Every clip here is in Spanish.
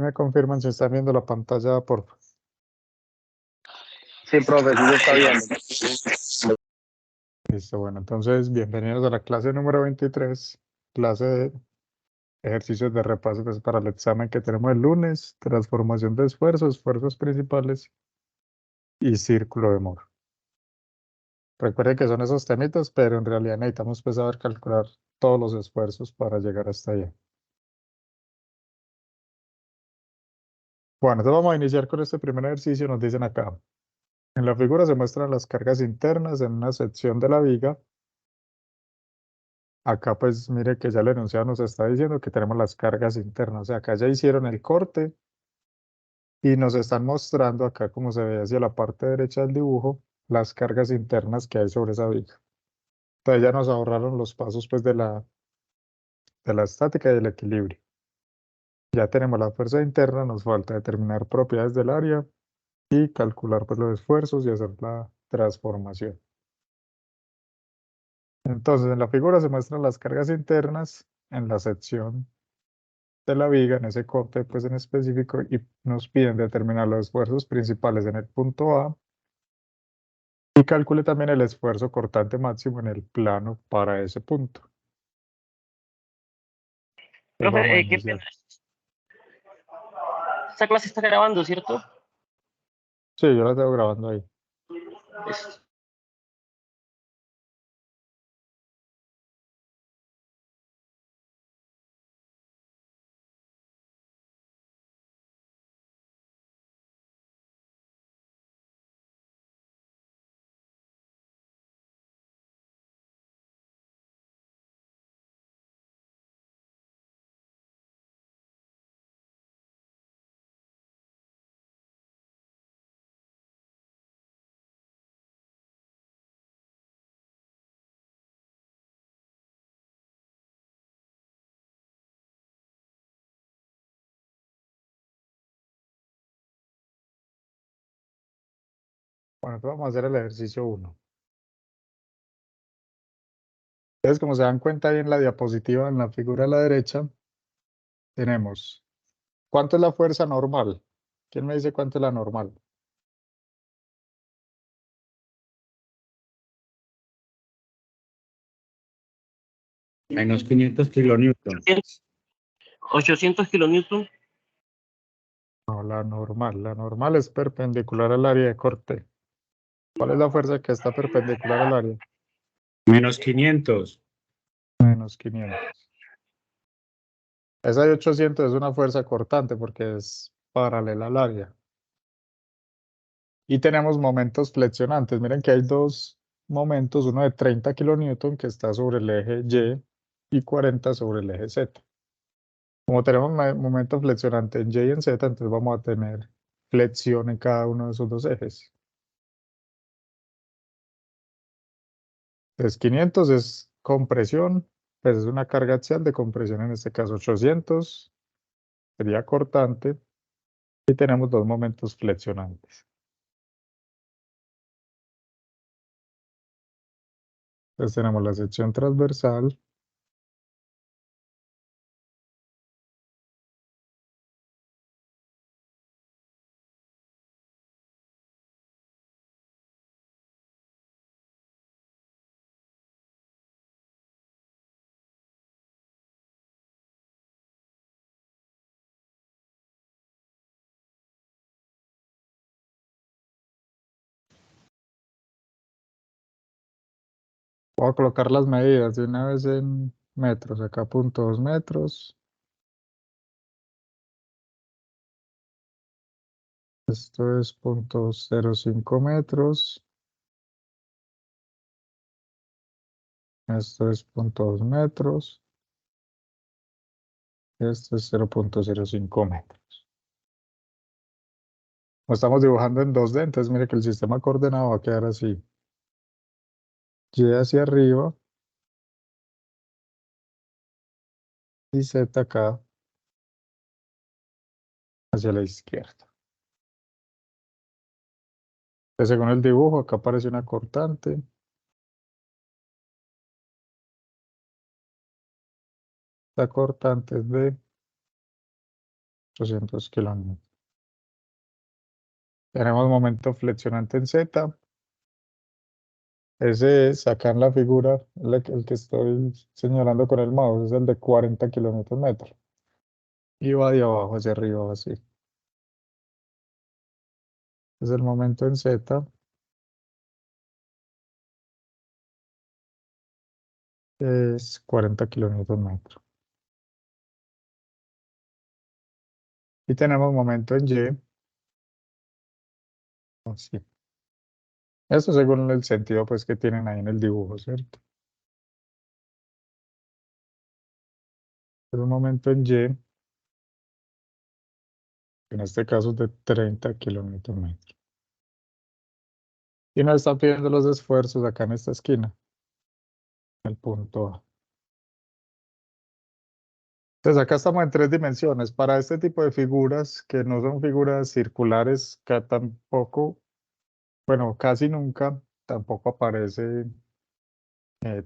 Y me confirman si están viendo la pantalla, por favor. Sí, profe, sí se está viendo. Listo, bueno, entonces bienvenidos a la clase número 23, clase de ejercicios de repaso pues, para el examen que tenemos el lunes, transformación de esfuerzos, esfuerzos principales y círculo de Moore. Recuerden que son esos temitas, pero en realidad necesitamos pues saber calcular todos los esfuerzos para llegar hasta allá. Bueno, entonces vamos a iniciar con este primer ejercicio. Nos dicen acá, en la figura se muestran las cargas internas en una sección de la viga. Acá pues mire que ya el enunciado nos está diciendo que tenemos las cargas internas. O sea, acá ya hicieron el corte y nos están mostrando acá, como se ve hacia la parte derecha del dibujo, las cargas internas que hay sobre esa viga. Entonces ya nos ahorraron los pasos pues de la estática y del equilibrio. Ya tenemos la fuerza interna, nos falta determinar propiedades del área y calcular pues los esfuerzos y hacer la transformación. Entonces en la figura se muestran las cargas internas en la sección de la viga, en ese corte pues en específico, y nos piden determinar los esfuerzos principales en el punto A y calcule también el esfuerzo cortante máximo en el plano para ese punto. Entonces vamos a Profe, qué iniciar. pena. Esta clase está grabando, ¿cierto? Sí, yo la tengo grabando ahí. Es- Bueno, entonces vamos a hacer el ejercicio 1. Entonces, como se dan cuenta ahí en la diapositiva, en la figura a la derecha, tenemos, ¿cuánto es la fuerza normal? ¿Quién me dice cuánto es la normal? Menos 500 kilonewton. 800 kilonewton. No, la normal es perpendicular al área de corte. ¿Cuál es la fuerza que está perpendicular al área? Menos 500. Menos 500. Esa de 800 es una fuerza cortante porque es paralela al área. Y tenemos momentos flexionantes. Miren que hay dos momentos, uno de 30 kilonewton que está sobre el eje Y 40 sobre el eje Z. Como tenemos momento flexionante en Y y en Z, entonces vamos a tener flexión en cada uno de esos dos ejes. Entonces 500 es compresión, pues es una carga axial de compresión, en este caso 800 sería cortante, y tenemos dos momentos flexionantes. Entonces tenemos la sección transversal, voy a colocar las medidas de una vez en metros, acá 0.2 metros, esto es 0.05 metros, esto es 0.2 metros, esto es 0.05 metros. Lo estamos dibujando en 2D, entonces mire que el sistema coordenado va a quedar así. Y hacia arriba y Z acá hacia la izquierda. Entonces, según el dibujo, acá aparece una cortante. La cortante es de 800 kilonewtons. Tenemos momento flexionante en Z. Ese es acá en la figura, el que estoy señalando con el mouse, es el de 40 kilómetros metro. Y va de abajo hacia arriba así. Es el momento en Z. Es 40 kilómetros metro. Y tenemos momento en Y. Así. Eso según el sentido pues que tienen ahí en el dibujo, ¿cierto? Es un momento en Y, en este caso es de 30 kilómetros metro. Y nos está pidiendo los esfuerzos acá en esta esquina, el punto A. Entonces acá estamos en 3 dimensiones. Para este tipo de figuras, que no son figuras circulares, que tampoco, bueno, casi nunca, tampoco aparece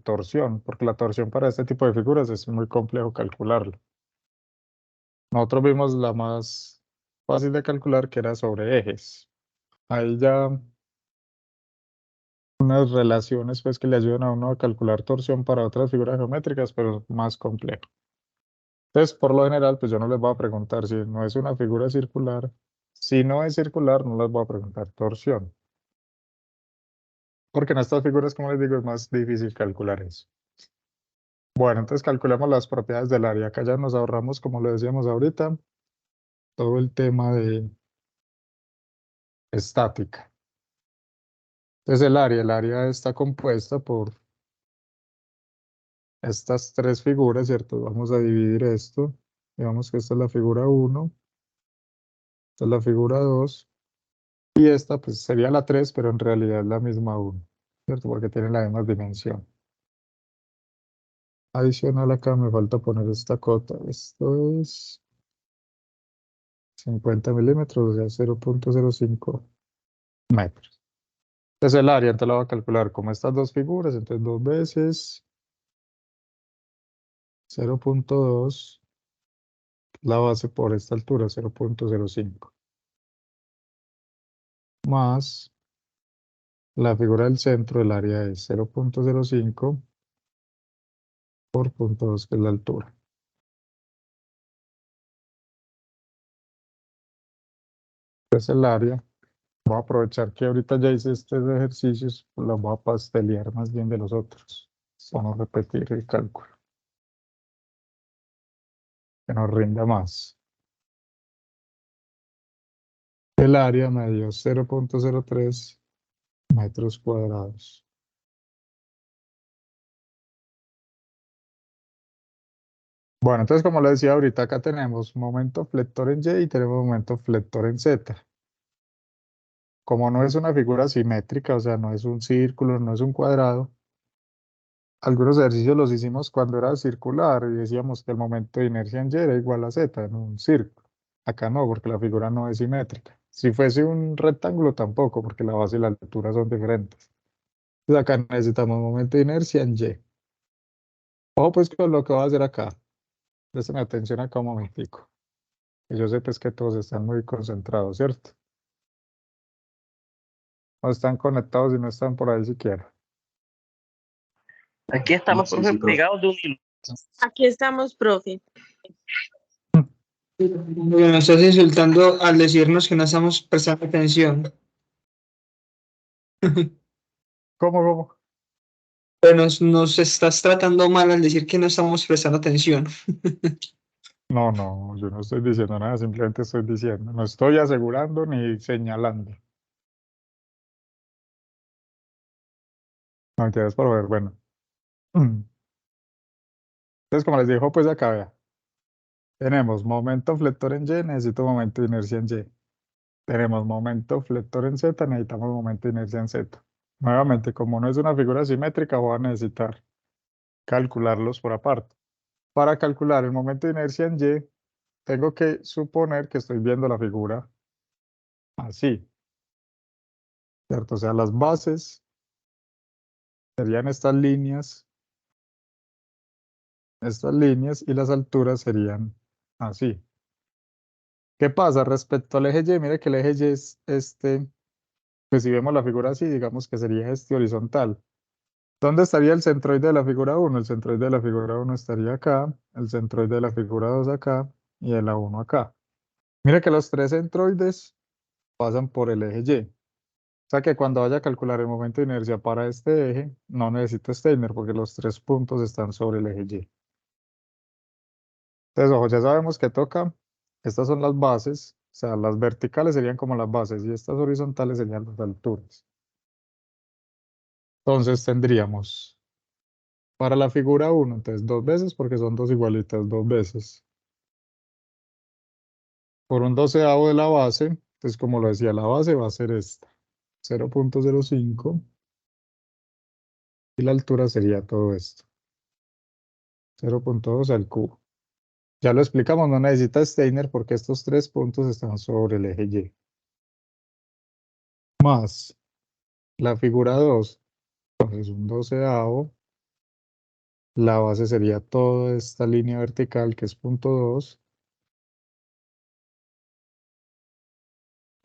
torsión, porque la torsión para este tipo de figuras es muy complejo calcularlo. Nosotros vimos la más fácil de calcular, que era sobre ejes. Ahí ya unas relaciones pues que le ayudan a uno a calcular torsión para otras figuras geométricas, pero es más complejo. Entonces, por lo general, pues yo no les voy a preguntar si no es una figura circular. Si no es circular, no les voy a preguntar torsión. Porque en estas figuras, como les digo, es más difícil calcular eso. Bueno, entonces calculemos las propiedades del área. Acá ya nos ahorramos, como lo decíamos ahorita, todo el tema de estática. Entonces el área está compuesta por estas 3 figuras, ¿cierto? Vamos a dividir esto. Digamos que esta es la figura 1, esta es la figura 2, y esta pues sería la 3, pero en realidad es la misma 1, ¿cierto? Porque tienen la misma dimensión. Adicional acá me falta poner esta cota. Esto es 50 milímetros, o sea, 0.05 metros. Entonces el área, entonces la voy a calcular como estas 2 figuras, entonces 2 veces 0.2, la base por esta altura, 0.05, más la figura del centro, el área es 0.05 por 0.2, que es la altura. Entonces el área, voy a aprovechar que ahorita ya hice estos ejercicios, pues los voy a pastelear más bien de los otros. Vamos a repetir el cálculo, que nos rinda más. El área me dio 0.03 metros cuadrados. Bueno, entonces como le decía ahorita, acá tenemos momento flector en Y y tenemos momento flector en Z. Como no es una figura simétrica, o sea, no es un círculo, no es un cuadrado, algunos ejercicios los hicimos cuando era circular y decíamos que el momento de inercia en Y era igual a Z en un círculo. Acá no, porque la figura no es simétrica. Si fuese un rectángulo tampoco, porque la base y la altura son diferentes. Entonces acá necesitamos momento de inercia en Y. Ojo pues con lo que voy a hacer acá. Presten atención acá un momentico. Que yo sé pues que todos están muy concentrados, ¿cierto? No están conectados y no están por ahí siquiera. Aquí estamos, profe, pegados de un hilo. Aquí estamos, profe. Nos estás insultando al decirnos que no estamos prestando atención. ¿Cómo? Pero nos estás tratando mal al decir que no estamos prestando atención. No, yo no estoy diciendo nada, simplemente estoy diciendo. No estoy asegurando ni señalando. No, mentiras, por ver, bueno. Entonces, como les dijo, pues acá vea. Tenemos momento flector en Y, necesito momento de inercia en Y. Tenemos momento flector en Z, necesitamos momento de inercia en Z. Nuevamente, como no es una figura simétrica, voy a necesitar calcularlos por aparte. Para calcular el momento de inercia en Y, tengo que suponer que estoy viendo la figura así, ¿cierto? O sea, las bases serían estas líneas, y las alturas serían así. ¿Qué pasa respecto al eje Y? Mire que el eje Y es este, pues si vemos la figura así, digamos que sería este horizontal. ¿Dónde estaría el centroide de la figura 1? El centroide de la figura 1 estaría acá, el centroide de la figura 2 acá y el la 1 acá. Mire que los tres centroides pasan por el eje Y. O sea que cuando vaya a calcular el momento de inercia para este eje, no necesito Steiner porque los tres puntos están sobre el eje Y. Entonces, ojo, ya sabemos que toca. Estas son las bases, o sea, las verticales serían como las bases y estas horizontales serían las alturas. Entonces tendríamos para la figura 1, entonces dos veces porque son dos igualitas, dos veces. Por un doceavo de la base, entonces como lo decía, la base va a ser esta, 0.05 y la altura sería todo esto, 0.2 al cubo. Ya lo explicamos, no necesita Steiner porque estos tres puntos están sobre el eje Y. Más la figura 2, entonces un doceavo. La base sería toda esta línea vertical que es punto 2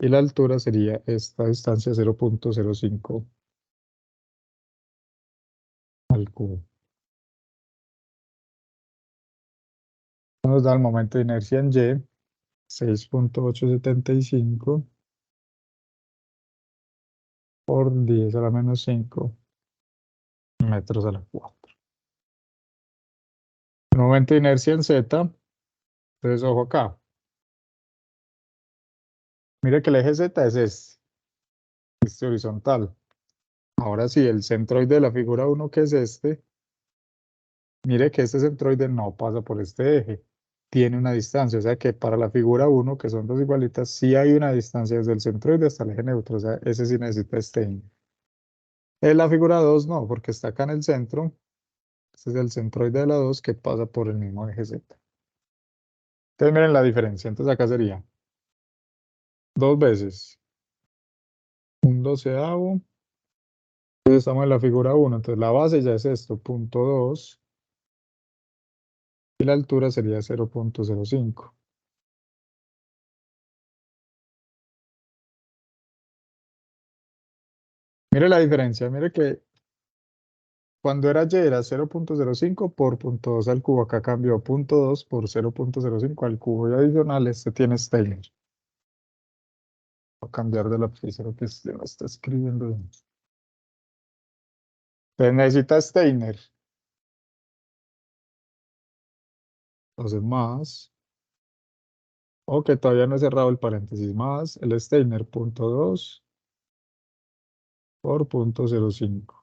y la altura sería esta distancia 0.05 al cubo. Nos da el momento de inercia en Y, 6.875 por 10 a la menos 5 metros a la 4. El momento de inercia en Z, entonces ojo acá. Mire que el eje Z es este horizontal. Ahora sí, el centroide de la figura 1 que es este, mire que este centroide no pasa por este eje, tiene una distancia, o sea que para la figura 1, que son dos igualitas, sí hay una distancia desde el centroide hasta el eje neutro, o sea, ese sí necesita Steiner. En la figura 2 no, porque está acá en el centro, este es el centroide de la 2 que pasa por el mismo eje Z. Entonces miren la diferencia, entonces acá sería dos veces un doceavo, entonces estamos en la figura 1, entonces la base ya es esto, punto 2, y la altura sería 0.05. Mire la diferencia, mire que cuando era Y era 0.05 por punto 2 al cubo, acá cambió punto 2 por 0.05 al cubo y adicional este tiene Steiner. Voy a cambiar de lapicero que este no está escribiendo bien. Entonces necesita Steiner. Entonces más, o que todavía no he cerrado el paréntesis, más el Steiner punto 2 por punto 0.05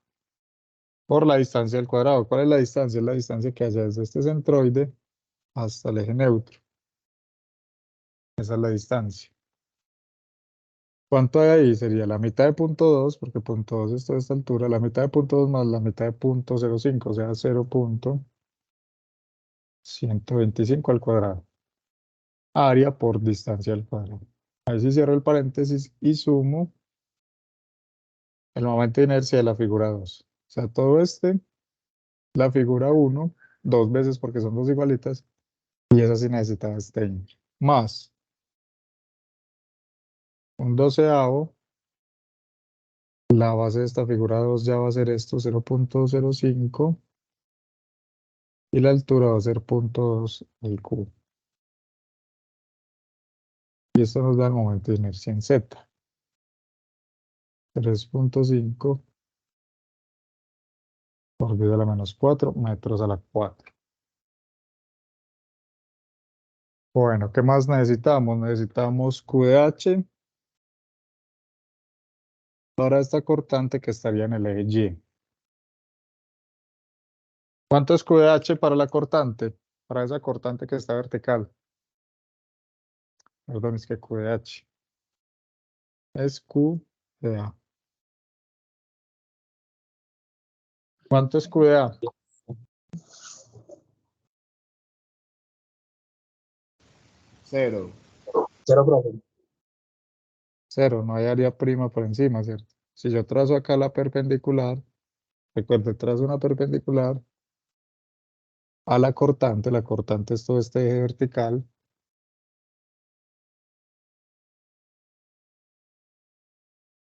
por la distancia al cuadrado. ¿Cuál es la distancia? Es la distancia que haya desde este centroide hasta el eje neutro. Esa es la distancia. ¿Cuánto hay ahí? Sería la mitad de punto 2, porque punto 2 es toda esta altura, la mitad de punto 2 más la mitad de punto 0.5, o sea, 0.125 al cuadrado. Área por distancia al cuadrado. Ahí sí cierro el paréntesis y sumo el momento de inercia de la figura 2. O sea, todo la figura 1, dos veces porque son dos igualitas, y esa sí necesita Steiner. Más un doceavo, la base de esta figura 2 ya va a ser esto, 0.05. Y la altura va a ser punto 2 al cubo. Y esto nos da el momento de inercia en Z. 3.5 por 10 a la menos 4 metros a la 4. Bueno, ¿qué más necesitamos? Necesitamos QDH para esta cortante que estaría en el eje Y. ¿Cuánto es QDH para la cortante? Para esa cortante que está vertical. Perdón, es que QDH es QDA. ¿Cuánto es QDA? 0. Cero, profe. 0, no hay área prima por encima, ¿cierto? Si yo trazo acá la perpendicular, recuerde, trazo una perpendicular a la cortante es todo este eje vertical,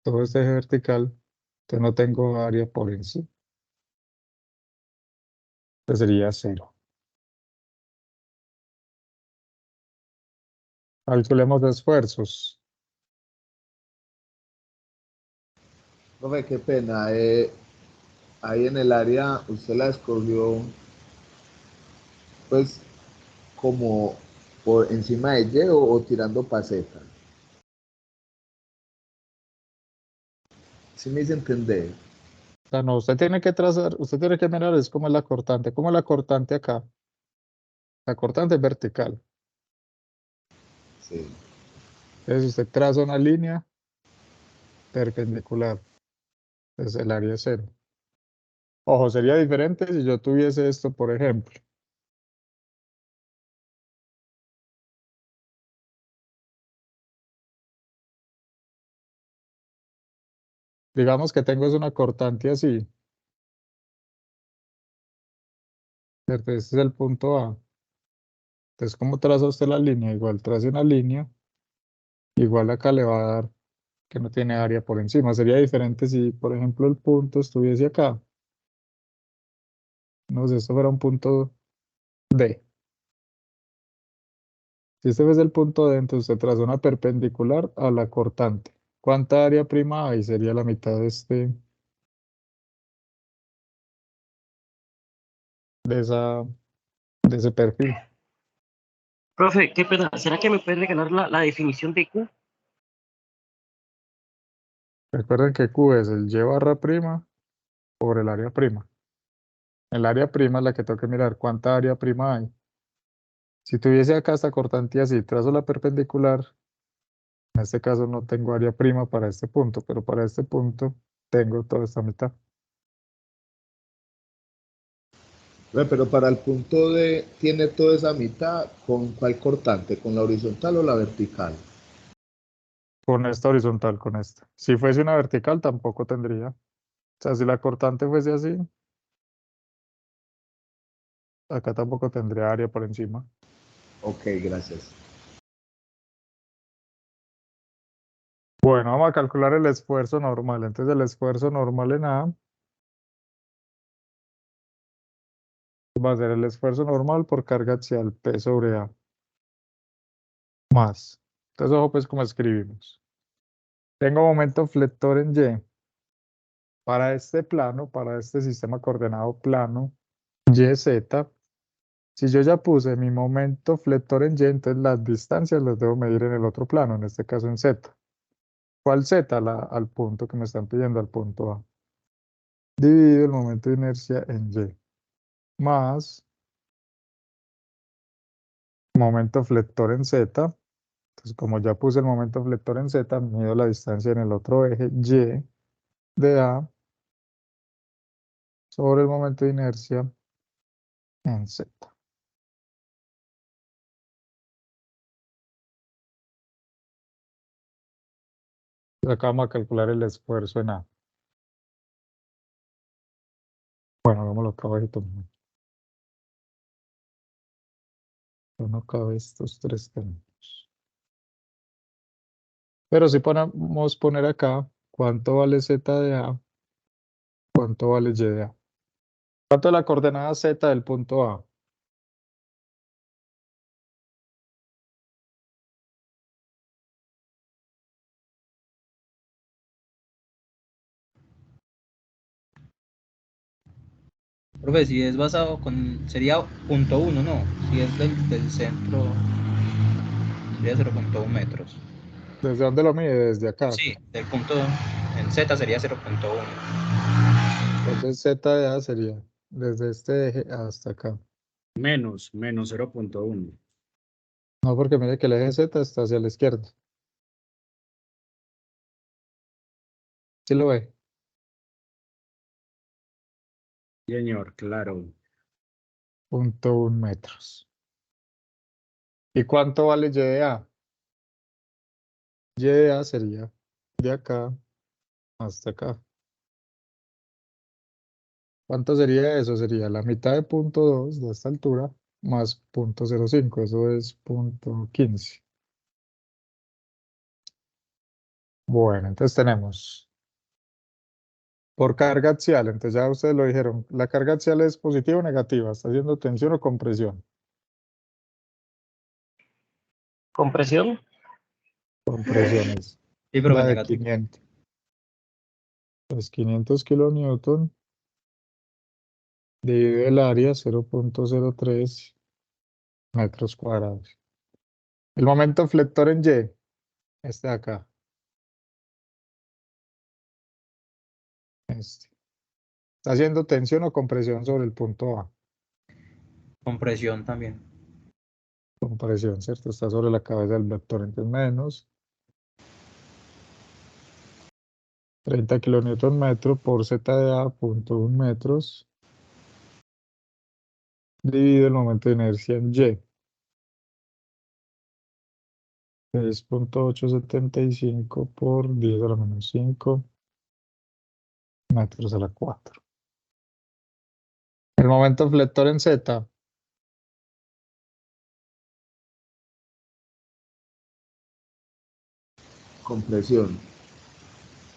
todo este eje vertical, entonces no tengo área por encima. Entonces sería 0. Calculemos esfuerzos. Profe, qué pena. Ahí en el área usted la escogió pues como por encima de Y o tirando para Z. ¿Sí me hice entender? O sea, no, usted tiene que trazar, usted tiene que mirar, es como la cortante. ¿Cómo es la cortante acá? La cortante es vertical. Sí. Entonces usted traza una línea perpendicular. Entonces el área es 0. Ojo, sería diferente si yo tuviese esto, por ejemplo. Digamos que tengo es una cortante así. ¿Cierto? Este es el punto A. Entonces, ¿cómo traza usted la línea? Igual trace una línea. Igual acá le va a dar que no tiene área por encima. Sería diferente si, por ejemplo, el punto estuviese acá. No sé, esto fuera un punto D. Si este fuese el punto D, entonces usted traza una perpendicular a la cortante. ¿Cuánta área prima hay? Sería la mitad de ese perfil. Profe, qué pena. ¿Será que me puede regalar la definición de Q? Recuerden que Q es el Y barra prima por el área prima. El área prima es la que tengo que mirar cuánta área prima hay. Si tuviese acá esta cortante así, trazo la perpendicular, en este caso no tengo área prima para este punto, pero para este punto tengo toda esta mitad. Pero para el punto D tiene toda esa mitad, ¿con cuál cortante? ¿Con la horizontal o la vertical? Con esta horizontal, con esta. Si fuese una vertical, tampoco tendría. O sea, si la cortante fuese así, acá tampoco tendría área por encima. Ok, gracias. Bueno, vamos a calcular el esfuerzo normal. Entonces el esfuerzo normal en A va a ser el esfuerzo normal por carga axial P sobre A más. Entonces, ojo pues como escribimos. Tengo momento flector en Y. Para este plano, para este sistema coordenado plano, YZ, si yo ya puse mi momento flector en Y, entonces las distancias las debo medir en el otro plano, en este caso en Z. ¿Cuál Z? Al punto que me están pidiendo, al punto A. Divido el momento de inercia en Y, más momento flector en Z. Entonces, como ya puse el momento flector en Z, mido la distancia en el otro eje Y de A sobre el momento de inercia en Z. Acá vamos a calcular el esfuerzo en A. Bueno, hagámoslo acá abajito. No cabe estos tres términos. Pero si podemos poner acá cuánto vale Z de A, cuánto vale Y de A. ¿Cuánto es la coordenada Z del punto A? Profe, si es basado con, sería punto uno, ¿no? Si es del centro, sería 0.1 metros. ¿Desde dónde lo mide? Desde acá. Sí, del punto en Z sería 0.1. Entonces Z de A sería desde este eje hasta acá. Menos 0.1. No, porque mire que el eje Z está hacia la izquierda. ¿Sí lo ve? Señor, claro. 0.1 metros. ¿Y cuánto vale Y de A? Y de A sería de acá hasta acá. ¿Cuánto sería eso? Sería la mitad de 0.2 de esta altura más 0.05. Eso es 0.15. Bueno, entonces tenemos por carga axial, entonces ya ustedes lo dijeron, ¿la carga axial es positiva o negativa? ¿Está haciendo tensión o compresión? Compresión. Compresiones. Sí, profe, La de negativo. 500. Pues 500 kilonewton dividido el área 0.03 metros cuadrados. El momento flector en Y, este de acá. Este. ¿Está haciendo tensión o compresión sobre el punto A? Compresión también. Compresión, ¿cierto? Está sobre la cabeza del vector, entonces menos 30 kilonewton metro por Z de A, punto 1 metros, dividido el momento de inercia en Y. 6.875 por 10 a la menos 5 metros a la 4. El momento flector en Z, Compresión.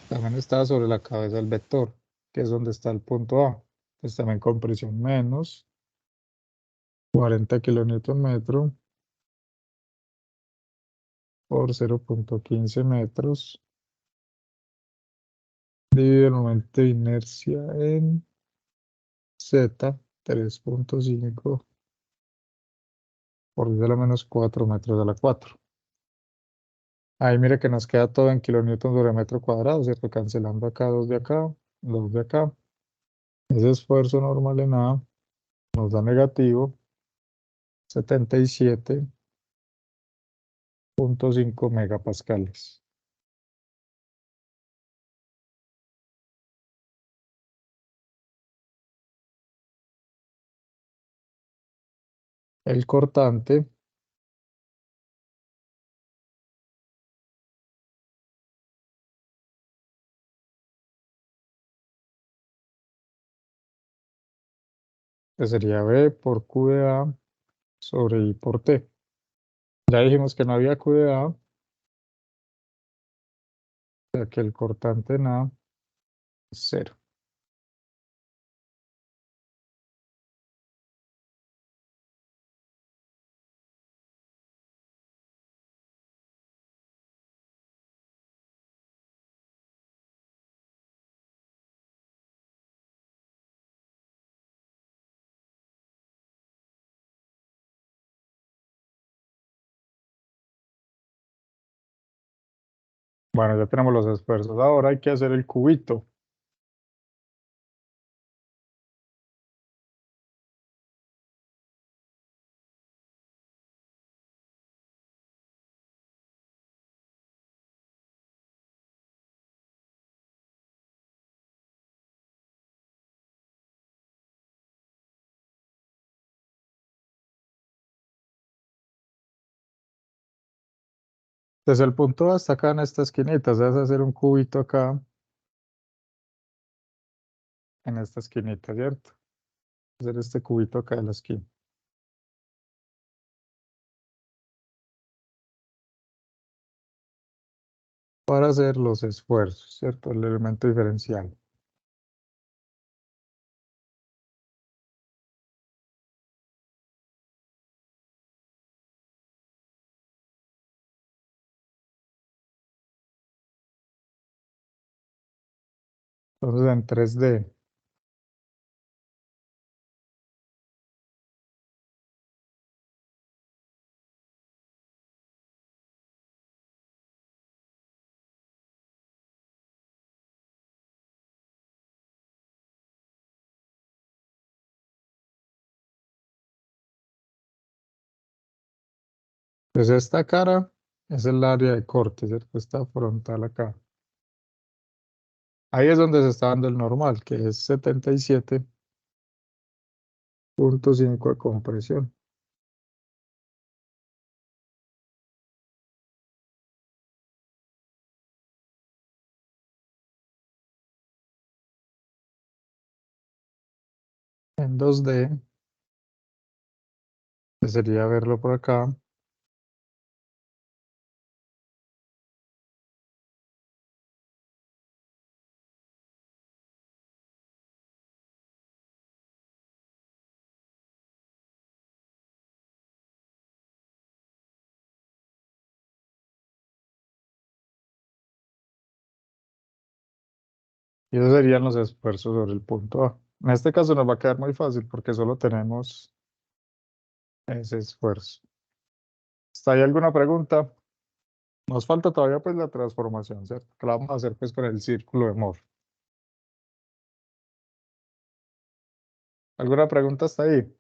también está sobre la cabeza del vector, que es donde está el punto A. Entonces también compresión menos 40 kilonewton metro por 0.15 metros, dividido el momento de inercia en Z, 3.5 por 10 a la menos 4 metros a la 4. Ahí mire que nos queda todo en kilonewton sobre metro cuadrado, ¿cierto? Cancelando acá, 2 de acá, 2 de acá. Ese esfuerzo normal en A nos da negativo 77.5 megapascales. El cortante que sería B por Q de A sobre I por T. Ya dijimos que no había Q de A, o sea que el cortante en A es 0. Bueno, ya tenemos los esfuerzos. Ahora hay que hacer el cubito. Desde el punto A hasta acá en esta esquinita, se hace hacer un cubito acá, en esta esquinita, ¿cierto? Hacer este cubito acá de la esquina. Para hacer los esfuerzos, ¿cierto? El elemento diferencial. Entonces en 3D, pues esta cara es el área de corte, ¿cierto? Esta frontal acá. Ahí es donde se está dando el normal, que es 77.5 de compresión. En 2D, que sería verlo por acá. Y esos serían los esfuerzos sobre el punto A. En este caso nos va a quedar muy fácil porque solo tenemos ese esfuerzo. ¿Está ahí alguna pregunta? Nos falta todavía pues la transformación, ¿cierto? Que la vamos a hacer pues con el círculo de Moore. ¿Alguna pregunta hasta ahí?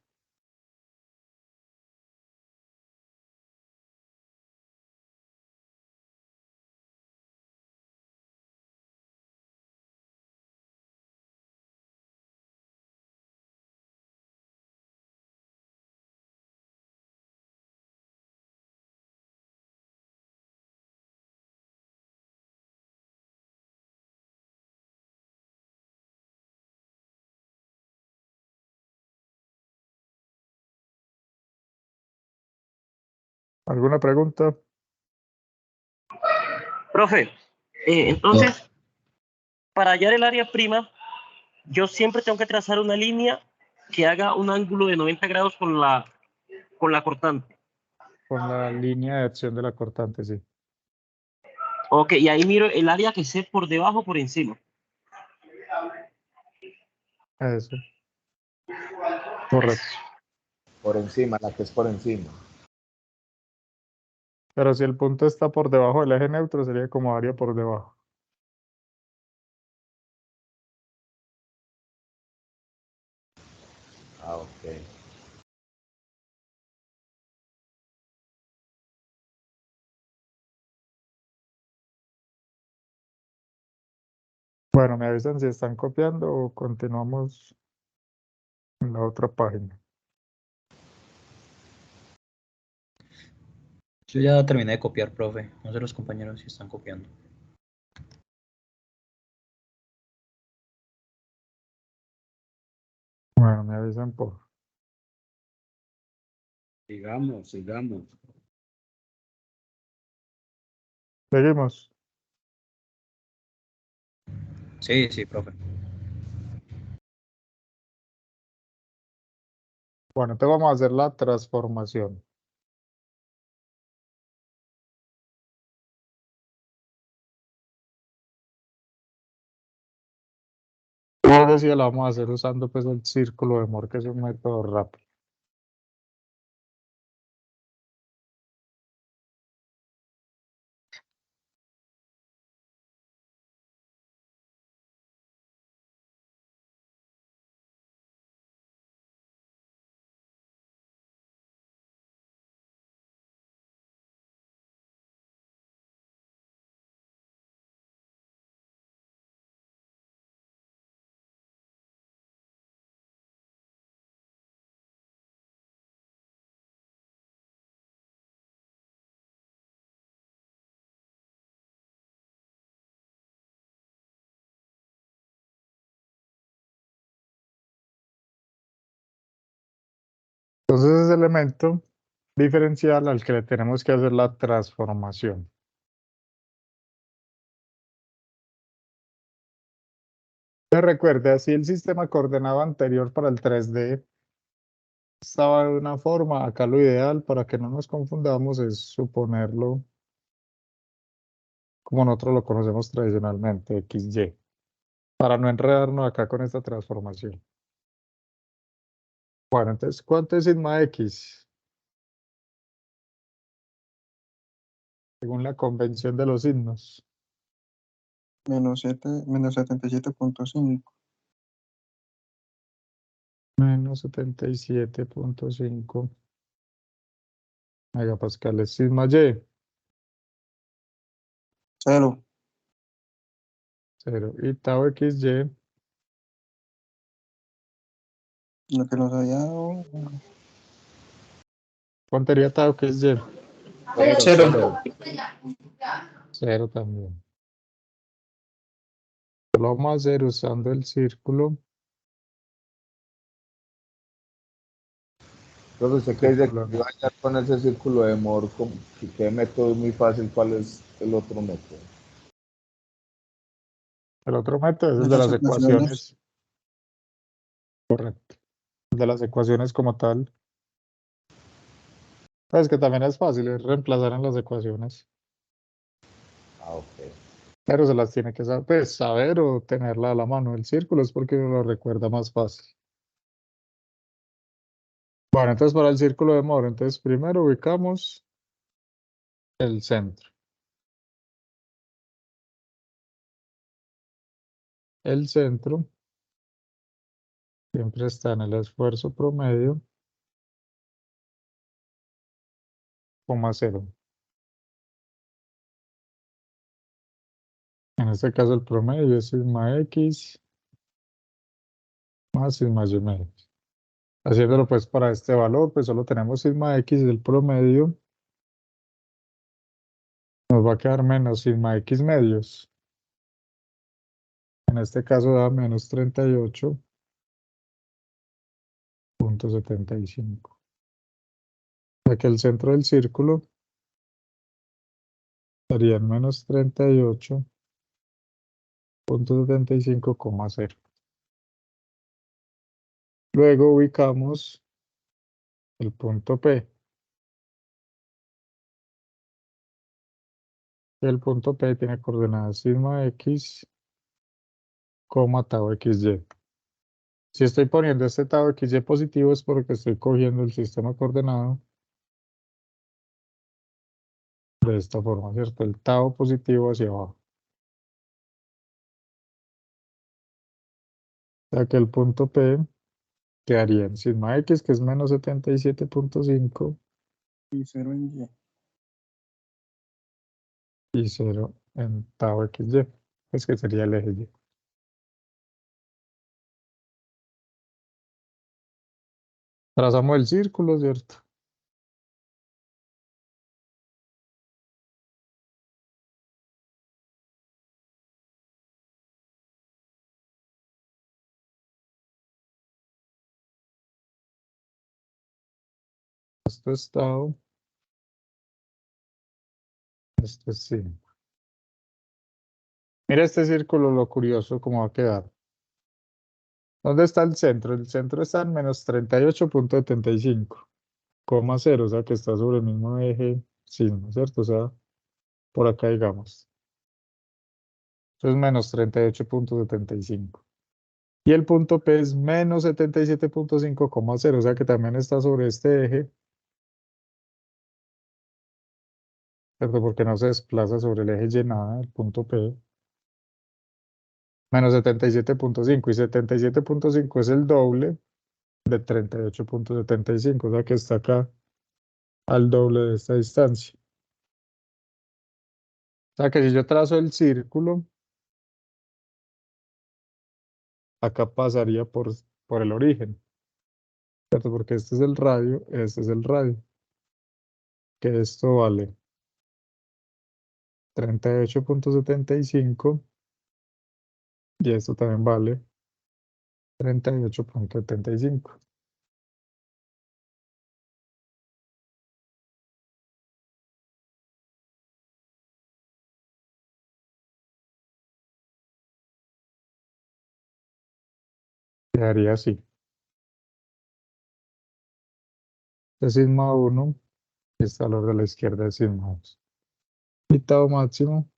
¿Alguna pregunta? Profe, entonces, para hallar el área prima, yo siempre tengo que trazar una línea que haga un ángulo de 90 grados con la cortante. Con la línea de acción de la cortante, sí. Ok, y ahí miro el área que esté por debajo o por encima. Eso. Correcto. Por encima, la que es por encima. Pero si el punto está por debajo del eje neutro, sería como área por debajo. Ah, ok. Bueno, me avisan si están copiando o continuamos en la otra página. Yo ya terminé de copiar, profe. No sé los compañeros si están copiando. Bueno, me avisan por. Sigamos. Seguimos. Sí, sí, profe. Bueno, entonces vamos a hacer la transformación. Como decía, la vamos a hacer usando pues el círculo de Moore, que es un método rápido. Entonces ese elemento diferencial al que le tenemos que hacer la transformación. ¿Se recuerda? Si el sistema coordenado anterior para el 3D estaba de una forma, acá lo ideal para que no nos confundamos es suponerlo como nosotros lo conocemos tradicionalmente, XY, para no enredarnos acá con esta transformación. Bueno, entonces, ¿cuánto es sigma X? Según la convención de los signos. Menos 77.5. Menos 77.5 megapascales. Sigma Y, 0. 0. Y tau XY, Lo que nos había dado. ¿cuánto sería tau XY? 0. 0 también. Lo vamos a hacer usando el círculo. Entonces, ¿usted qué dice que Círculo. iba a hallar con ese círculo de Moore? ¿Qué método es muy fácil? ¿Cuál es el otro método? El otro método es el de Las las ecuaciones. ecuaciones. Correcto. El de las ecuaciones como tal. Pues que también es fácil, es reemplazar en las ecuaciones. Ah, ok. Pero se las tiene que saber, pues, saber o tenerla a la mano. El círculo es porque uno lo recuerda más fácil. Bueno, entonces para el círculo de Moore, entonces primero ubicamos el centro. El centro siempre está en el esfuerzo promedio, coma cero. En este caso el promedio es sigma X más sigma Y medio. Haciéndolo pues para este valor, pues solo tenemos sigma X del promedio. Nos va a quedar menos sigma X medios. En este caso da menos 38.75. O sea que el centro del círculo estaría en menos 38.75,0. Luego ubicamos el punto P. El punto P tiene coordenadas sigma X, tau XY. Si estoy poniendo este tau XY positivo es porque estoy cogiendo el sistema coordenado de esta forma, ¿cierto? El tau positivo hacia abajo. O sea que el punto P quedaría en sigma X, que es menos 77.5, Y 0 en Y. y 0 en tau XY, pues que sería el eje Y. Trazamos el círculo, ¿cierto? Esto es tau, esto es sigma. Mira este círculo, lo curioso cómo va a quedar. ¿Dónde está el centro? El centro está en menos 38.75,0, o sea que está sobre el mismo eje sigma, ¿cierto? O sea, por acá digamos. Entonces menos 38.75. Y el punto P es menos 77.5,0, o sea que también está sobre este eje, ¿cierto? Porque no se desplaza sobre el eje Y nada, el punto P. Menos 77.5, y 77.5 es el doble de 38.75, o sea que está acá al doble de esta distancia. O sea que si yo trazo el círculo, acá pasaría por el origen, ¿cierto? Porque este es el radio, este es el radio, que esto vale 38.75 y esto también vale 38.75. Quedaría así. De sigma 1, este valor de la izquierda es sigma 2. Y tau máximo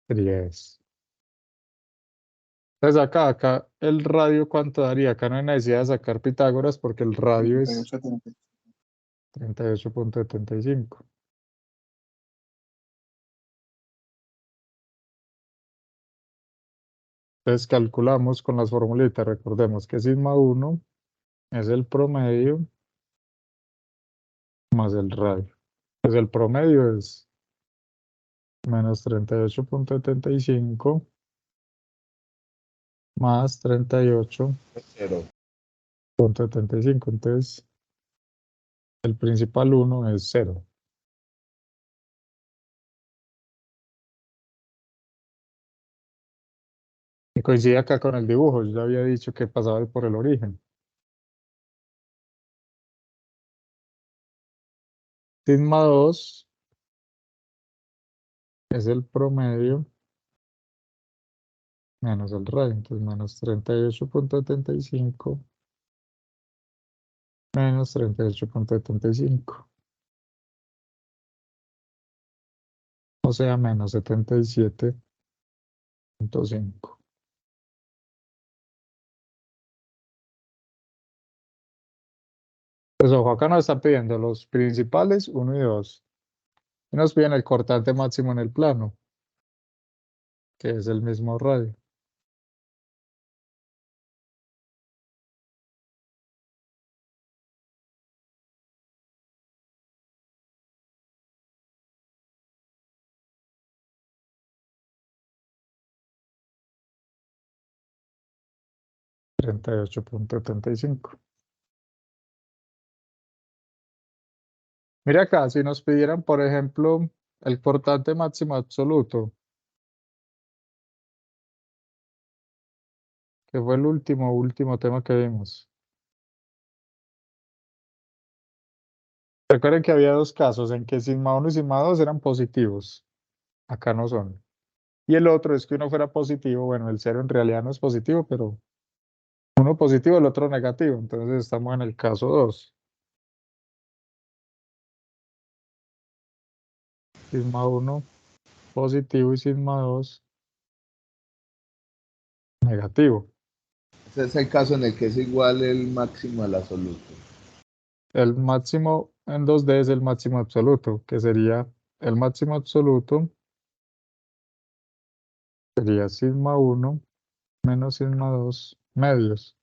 sería eso. Entonces acá el radio, ¿cuánto daría? Acá no hay necesidad de sacar Pitágoras porque el radio es 38.75. Entonces calculamos con las formulitas. Recordemos que sigma 1 es el promedio más el radio. Pues el promedio es menos 38.75 más 38.75. Cero. Entonces el principal 1 es 0. Y coincide acá con el dibujo. Yo ya había dicho que pasaba por el origen. Sigma 2 es el promedio menos el radio. Entonces menos 38.75 menos 38.75. o sea, menos 77.5. Pues ojo, acá nos están pidiendo los principales 1 y 2. Y nos piden el cortante máximo en el plano, que es el mismo radio. $38.75. Mira acá, si nos pidieran, por ejemplo, el cortante máximo absoluto, que fue el último tema que vimos. Recuerden que había 2 casos en que sigma 1 y sigma 2 eran positivos. Acá no son. Y el otro es que uno fuera positivo. Bueno, el 0 en realidad no es positivo, pero uno positivo, el otro negativo. Entonces estamos en el caso 2. Sigma 1 positivo y sigma 2 negativo. Ese es el caso en el que es igual el máximo al absoluto. El máximo en 2D es el máximo absoluto, que sería el máximo absoluto, sería sigma 1 menos sigma 2 medios.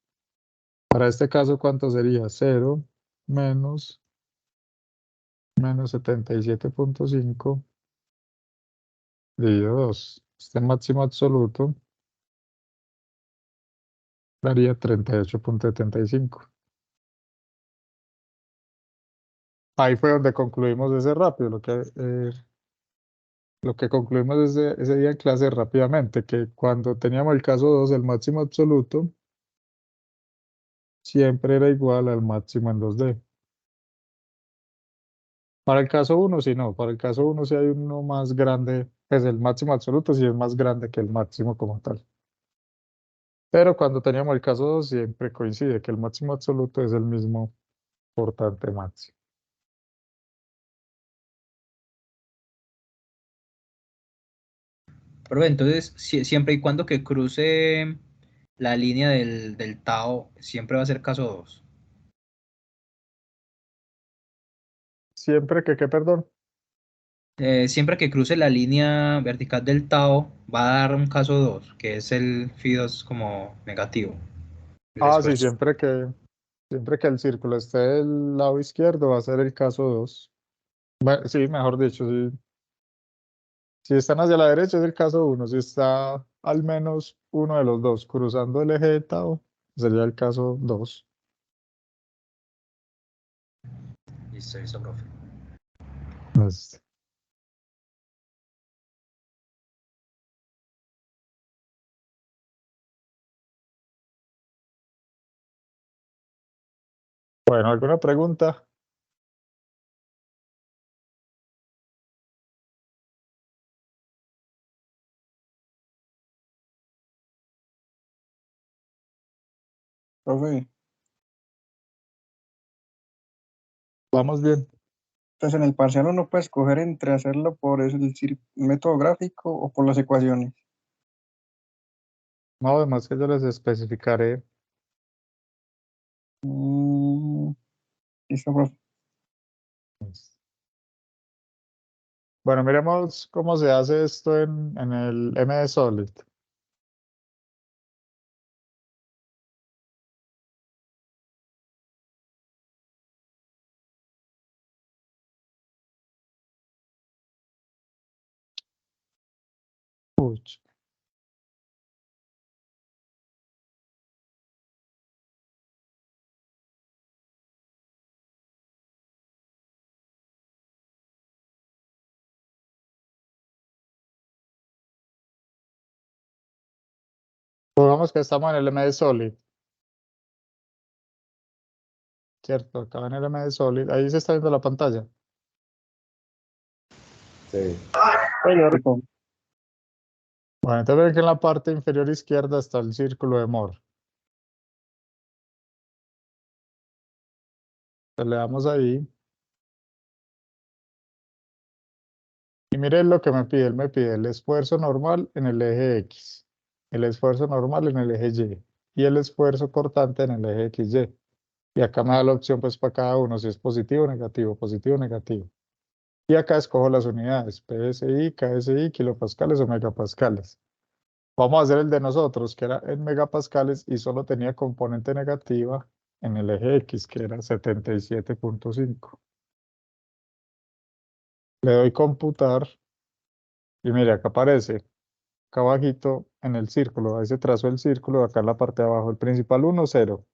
Para este caso, ¿cuánto sería? 0 menos 77.5 dividido 2. Este máximo absoluto daría 38.75. Ahí fue donde concluimos ese rápido, lo que concluimos ese día en clase rápidamente, que cuando teníamos el caso 2, el máximo absoluto siempre era igual al máximo en 2D. Para el caso 1, sí no, para el caso 1 sí hay uno más grande, pues el máximo absoluto sí es más grande que el máximo como tal. Pero cuando teníamos el caso 2 siempre coincide que el máximo absoluto es el mismo cortante máximo. Profe, entonces, siempre y cuando que cruce la línea del Tao, siempre va a ser caso 2. Siempre que, ¿qué, perdón? Siempre que cruce la línea vertical del Tao, va a dar un caso 2, que es el phi 2 como negativo. El Ah, sí, esfuerzo. siempre que el círculo esté del lado izquierdo va a ser el caso 2. Sí, mejor dicho, sí. Si están hacia la derecha es el caso 1, si está al menos uno de los dos cruzando el eje de Tao, sería el caso 2. Listo, profe. Pues, bueno, ¿alguna pregunta? Profe, Vamos bien. entonces en el parcial uno puede escoger entre hacerlo por método gráfico o por las ecuaciones. No, además que yo les especificaré. Mm, listo, profe. Pues. Bueno, miremos cómo se hace esto en el MD Solid. Uy, Pongamos que estamos en el MD Solid, ¿cierto? Acá en el MD Solid, ahí se está viendo la pantalla. Sí. Señor, Listo. Bueno, entonces ven que en la parte inferior izquierda está el círculo de Moore. Entonces le damos ahí Y miren lo que me pide. Él me pide el esfuerzo normal en el eje X, el esfuerzo normal en el eje Y y el esfuerzo cortante en el eje XY. Y acá me da la opción pues para cada uno, si es positivo o negativo, positivo o negativo. Y acá escojo las unidades, PSI, KSI, kilopascales o megapascales. Vamos a hacer el de nosotros, que era en megapascales y solo tenía componente negativa en el eje X, que era 77.5. Le doy computar y mire, acá aparece, acá abajito en el círculo, ahí se trazó el círculo, acá en la parte de abajo, el principal 1, 0,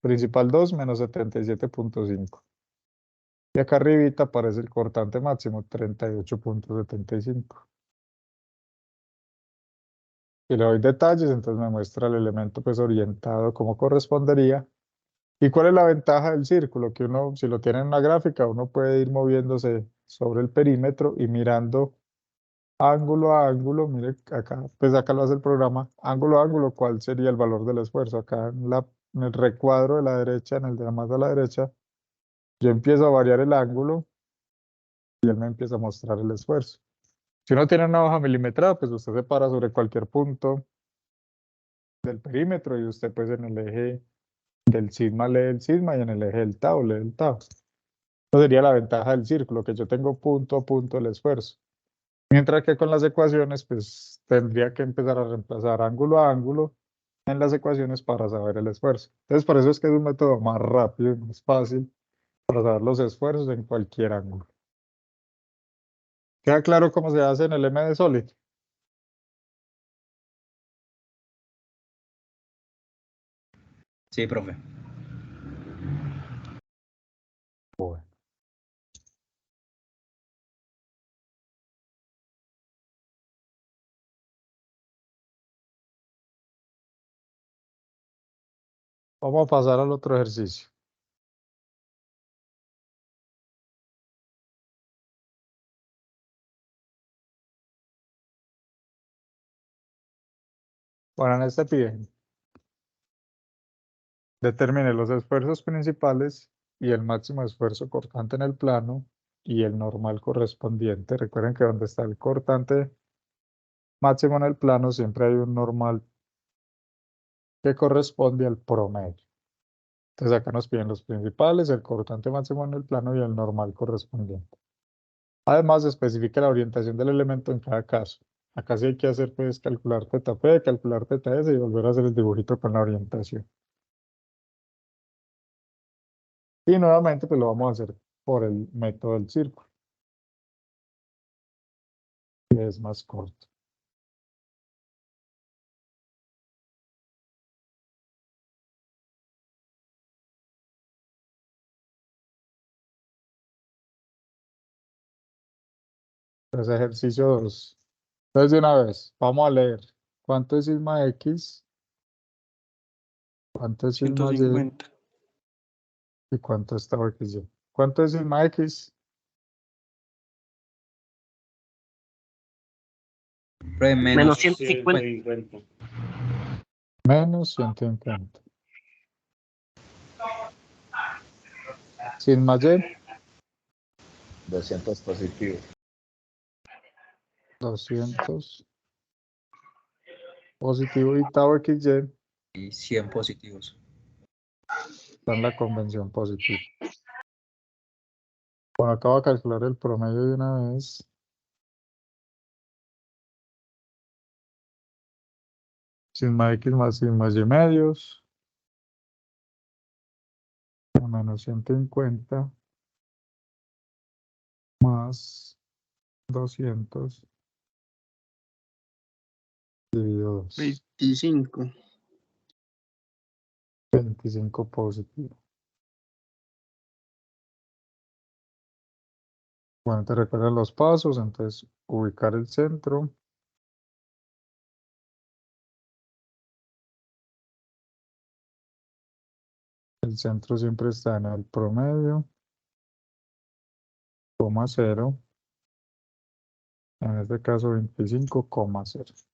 principal 2, menos 77.5. Y acá arribita aparece el cortante máximo, 38.75. Y le doy detalles, entonces me muestra el elemento pues orientado como correspondería. ¿Y cuál es la ventaja del círculo? Que uno, si lo tiene en una gráfica, uno puede ir moviéndose sobre el perímetro y mirando ángulo a ángulo. Mire acá, pues acá lo hace el programa, ángulo a ángulo, ¿cuál sería el valor del esfuerzo? Acá en el recuadro de la derecha, en el de la más a la derecha, yo empiezo a variar el ángulo y él me empieza a mostrar el esfuerzo. Si uno tiene una hoja milimetrada, pues usted se para sobre cualquier punto del perímetro y usted pues en el eje del sigma lee el sigma y en el eje del tau lee el tau. Eso sería la ventaja del círculo, que yo tengo punto a punto el esfuerzo. Mientras que con las ecuaciones, pues tendría que empezar a reemplazar ángulo a ángulo en las ecuaciones para saber el esfuerzo. Entonces, por eso es que es un método más rápido y más fácil para saber los esfuerzos en cualquier ángulo. ¿Queda claro cómo se hace en el MD Solid? Sí, profe. Bueno. Vamos a pasar al otro ejercicio. Bueno, en este piden, determine los esfuerzos principales y el máximo esfuerzo cortante en el plano y el normal correspondiente. Recuerden que donde está el cortante máximo en el plano siempre hay un normal que corresponde al promedio. Entonces acá nos piden los principales, el cortante máximo en el plano y el normal correspondiente. Además, especifica la orientación del elemento en cada caso. Acá sí hay que hacer, pues, calcular teta P, calcular teta S y volver a hacer el dibujito con la orientación. Y nuevamente, pues lo vamos a hacer por el método del círculo, que es más corto. Entonces, ejercicio 2. Entonces, de una vez, vamos a leer. ¿Cuánto es sigma X? ¿Cuánto es sigma Y? 150. ¿Y cuánto es tau XY? ¿Cuánto es sigma X? Profe, Menos menos 150. 150. Menos 150. Sigma Y, 200 positivos. 200 positivo y tau XY y 100 positivos. está en la convención positiva. Bueno, acabo de calcular el promedio de una vez. Sigma X más sigma Y medios. Menos 150 más 200 dividido 2. 25. 25 positivo. Bueno, te recuerdan los pasos, entonces ubicar el centro. El centro siempre está en el promedio, coma 0. En este caso 25,0.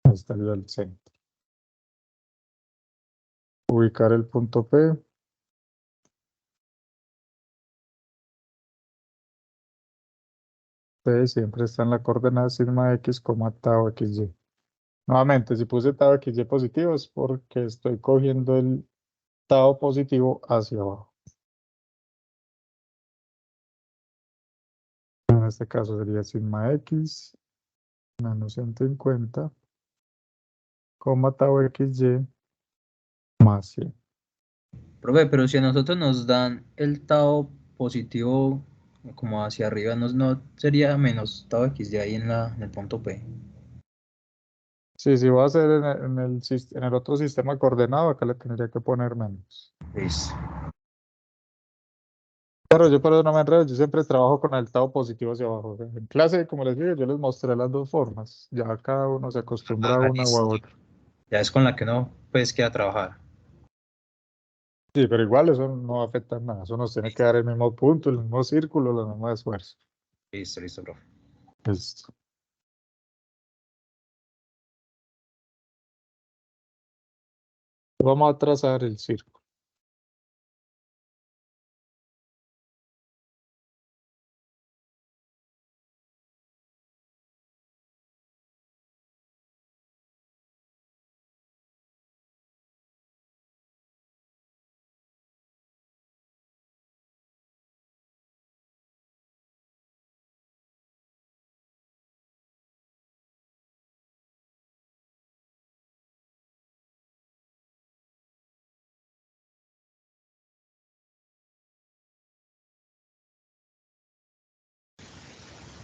Ahí estaría el centro. Ubicar el punto P. P siempre está en la coordenada sigma X, tau XY. Nuevamente, si puse tau XY positivo es porque estoy cogiendo el tau positivo hacia abajo. En este caso sería sigma X menos 150, tau XY más 100. Profe, pero si a nosotros nos dan el tau positivo como hacia arriba, ¿no sería menos tau x de ahí en el punto P? Sí, si voy a hacer en el otro sistema coordenado, acá le tendría que poner menos. Listo. Pero yo por eso no me enredo, yo siempre trabajo con el tau positivo hacia abajo. En clase, como les digo, yo les mostré las dos formas. Ya cada uno se acostumbra a una o a Listo. otra. Ya es con la que no pues queda trabajar. Sí, pero igual eso no afecta en nada. Eso nos tiene que dar el mismo punto, el mismo círculo, el mismo esfuerzo. Listo, listo, profe. Listo. Vamos a trazar el círculo.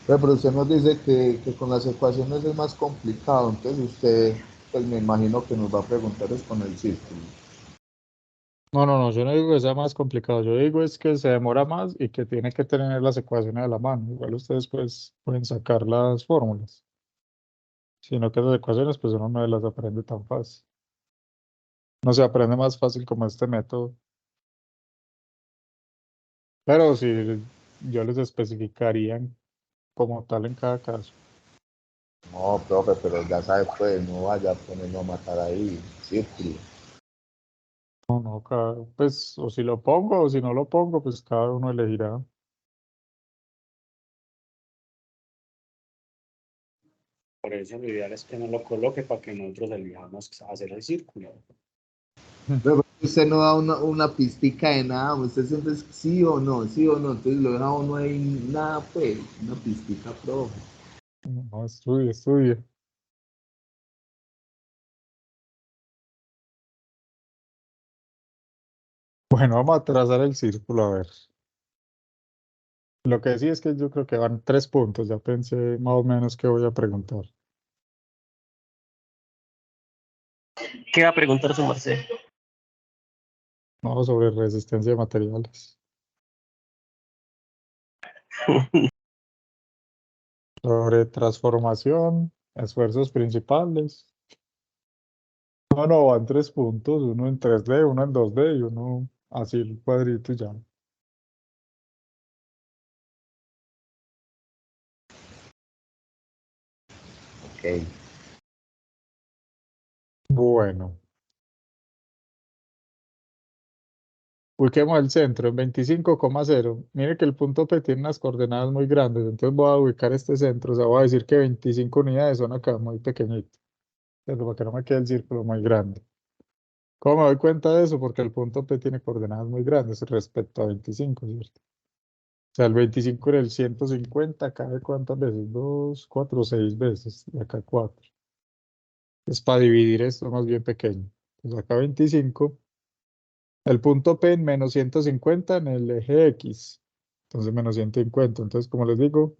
Pero usted nos dice que con las ecuaciones es más complicado, entonces usted, pues me imagino que nos va a preguntar es con el círculo. No, yo no digo que sea más complicado. Yo digo es que se demora más y que tiene que tener las ecuaciones a la mano. Igual ustedes pues pueden sacar las fórmulas. Sino que las ecuaciones pues uno no las aprende tan fácil. No se aprende más fácil como este método. Pero sí, yo les especificaría como tal en cada caso. No, profe, pero ya sabe, pues no vaya a ponernos a matar ahí, círculo. No, pues o si lo pongo o si no lo pongo, pues cada uno elegirá. Por eso lo ideal es que no lo coloque para que nosotros elijamos hacer el círculo. Pero usted no da una pistica de nada, usted siempre es sí o no, entonces lo deja uno ahí nada, pues, una pistica, profe. No, estudie. Bueno, vamos a trazar el círculo, a ver. Lo que sí es que yo creo que van 3 puntos, ya pensé más o menos qué voy a preguntar. ¿Qué va a preguntar su merced? No, sobre resistencia de materiales. Sobre transformación, esfuerzos principales. No, van 3 puntos, uno en 3D, uno en 2D y uno así el cuadrito y ya. Ok. Bueno, ubiquemos el centro en 25,0. Mire que el punto P tiene unas coordenadas muy grandes, entonces voy a ubicar este centro, o sea, voy a decir que 25 unidades son acá muy pequeñitas, pero para que no me quede el círculo muy grande. ¿Cómo me doy cuenta de eso? Porque el punto P tiene coordenadas muy grandes respecto a 25, ¿cierto? O sea, el 25 en el 150 cabe ¿cuántas veces? 2, 4, 6 veces, y acá 4. Es para dividir esto más bien pequeño. Entonces acá 25. El punto P en menos 150 en el eje X. Entonces menos 150. Entonces, como les digo,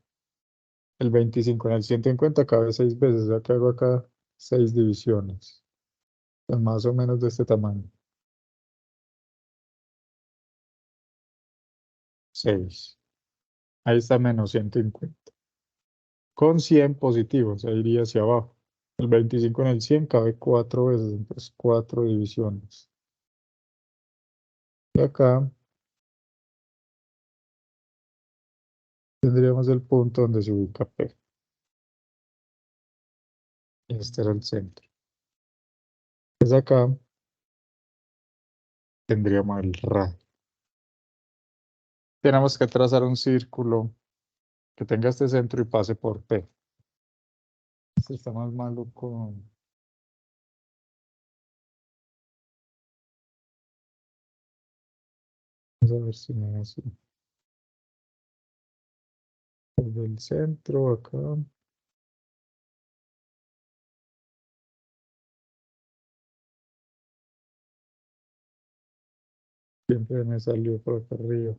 el 25 en el 150 cabe 6 veces. Ya que hago acá 6 divisiones. Pues más o menos de este tamaño. 6. Ahí está menos 150. Con 100 positivos, ahí iría hacia abajo. El 25 en el 100 cabe 4 veces, entonces 4 divisiones. Y acá tendríamos el punto donde se ubica P. Este era el centro. Entonces acá tendríamos el radio. Tenemos que trazar un círculo que tenga este centro y pase por P. Este está más maluco. Vamos a ver si me hace. Desde el centro acá. Siempre me salió por acá arriba.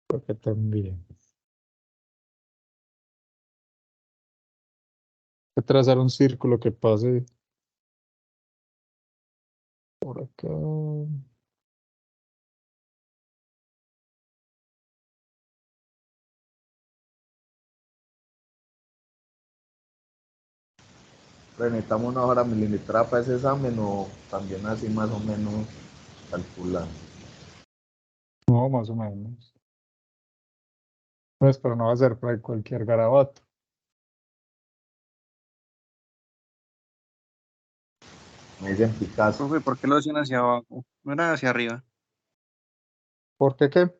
Por acá también. Voy a trazar un círculo que pase por acá. ¿Necesitamos una hora milimetrada para ese examen o también así más o menos calculando? No, más o menos. Pues, pero no va a ser para cualquier garabato. Me dicen Picasso. Profe, ¿por qué lo hacían hacia abajo? No era hacia arriba. ¿Por qué qué?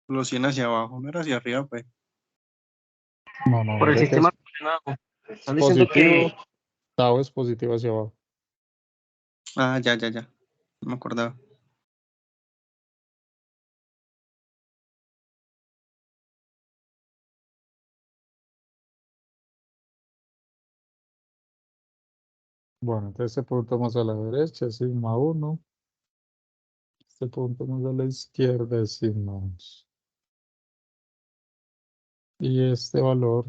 Lo hacían hacia abajo, no era hacia arriba, pues. No, no, Por el mire que sistema es coordenado. Están diciendo positivo. que Tau es positivo hacia abajo. Ah, ya. No me acordaba. Bueno, entonces este punto más a la derecha es sigma 1. Este punto más a la izquierda es sigma 2. Y este valor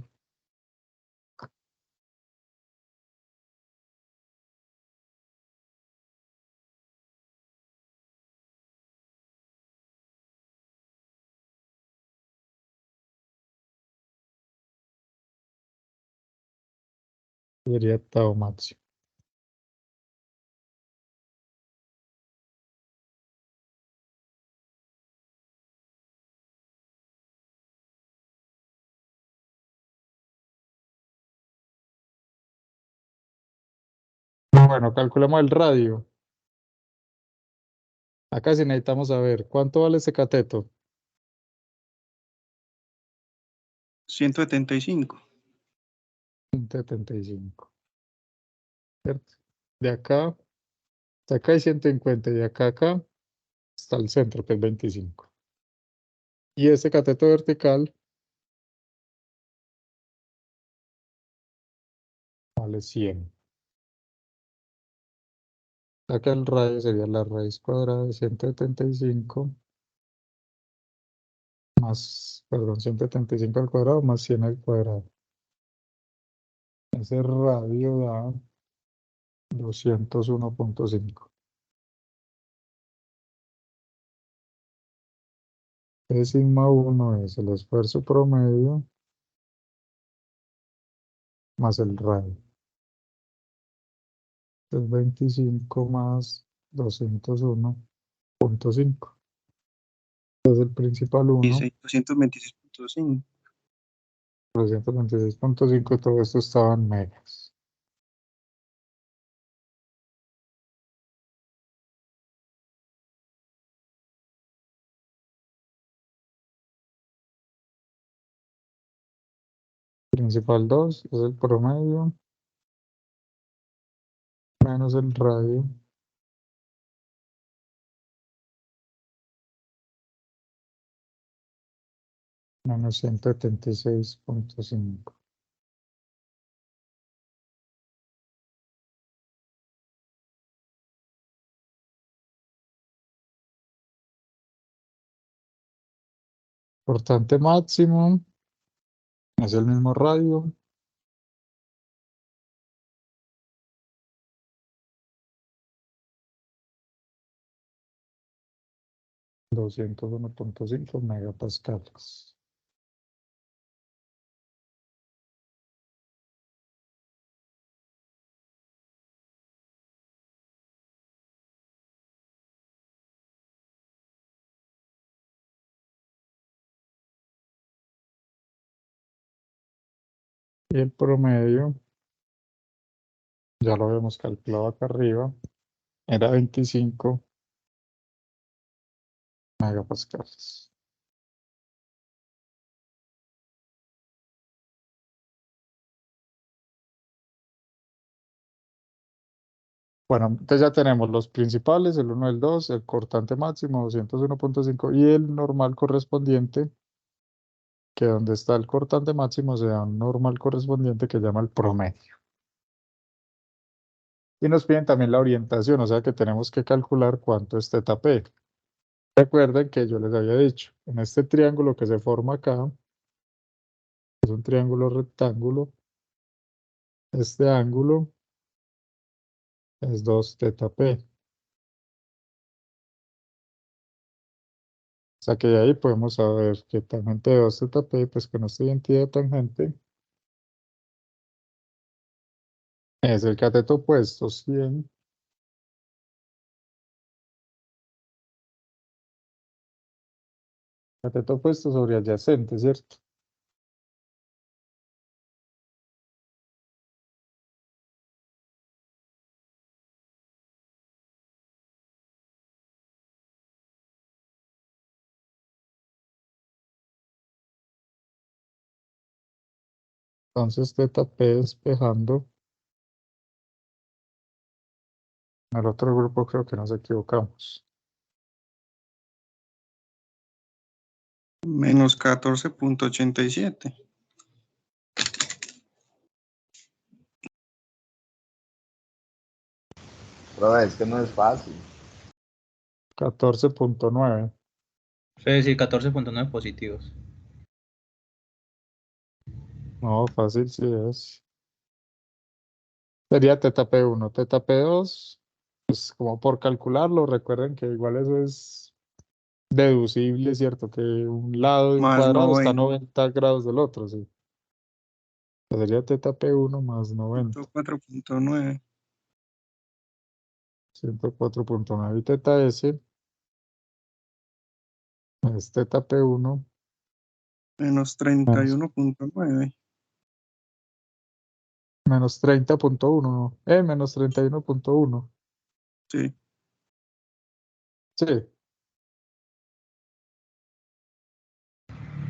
sería tau máximo. Bueno, calculemos el radio. Acá sí necesitamos saber cuánto vale ese cateto. 175. 75. ¿Cierto? De acá hasta acá hay 150 y de acá a acá hasta el centro, que es 25. Y ese cateto vertical vale 100. Acá el radio sería la raíz cuadrada de 175 más, perdón, 175 al cuadrado más 100 al cuadrado. Ese radio da 201.5. El sigma 1 es el esfuerzo promedio más el radio. Es 25 más 201.5. Entonces el principal 1, 226.5. 226.5, todo esto estaba en megas. Principal 2 es el promedio menos el radio menos 176.5. Importante máximo es el mismo radio. $201.5 megapascales. Y el promedio, ya lo habíamos calculado acá arriba, era 25 megapascales. Bueno, entonces ya tenemos los principales, el 1, el 2, el cortante máximo 201.5 y el normal correspondiente, que donde está el cortante máximo se da un normal correspondiente que llama el promedio. Y nos piden también la orientación, o sea que tenemos que calcular cuánto es teta P. Recuerden que yo les había dicho, en este triángulo que se forma acá, es un triángulo rectángulo, este ángulo es 2 teta P. O sea que de ahí podemos saber que tangente de 2 teta P, pues con esta identidad de tangente, es el cateto opuesto, 100. Cateto opuesto sobre adyacente, ¿cierto? Entonces teta P despejando. En el otro grupo creo que nos equivocamos. Menos 14.87. Profe, es que no es fácil. 14.9. Sí, 14.9 positivos. No, fácil sí es. Sería teta P1, teta P2. Pues como por calcularlo, recuerden que igual eso es deducible, ¿cierto? Que un lado de un Más cuadrado está a 90. 90 grados del otro, sí. Sería teta P1 más 90. 4.9. 104.9 y teta S es teta P1 Menos menos, 31.9. menos 30.1, ¿no? Menos 31.1. Sí. Sí,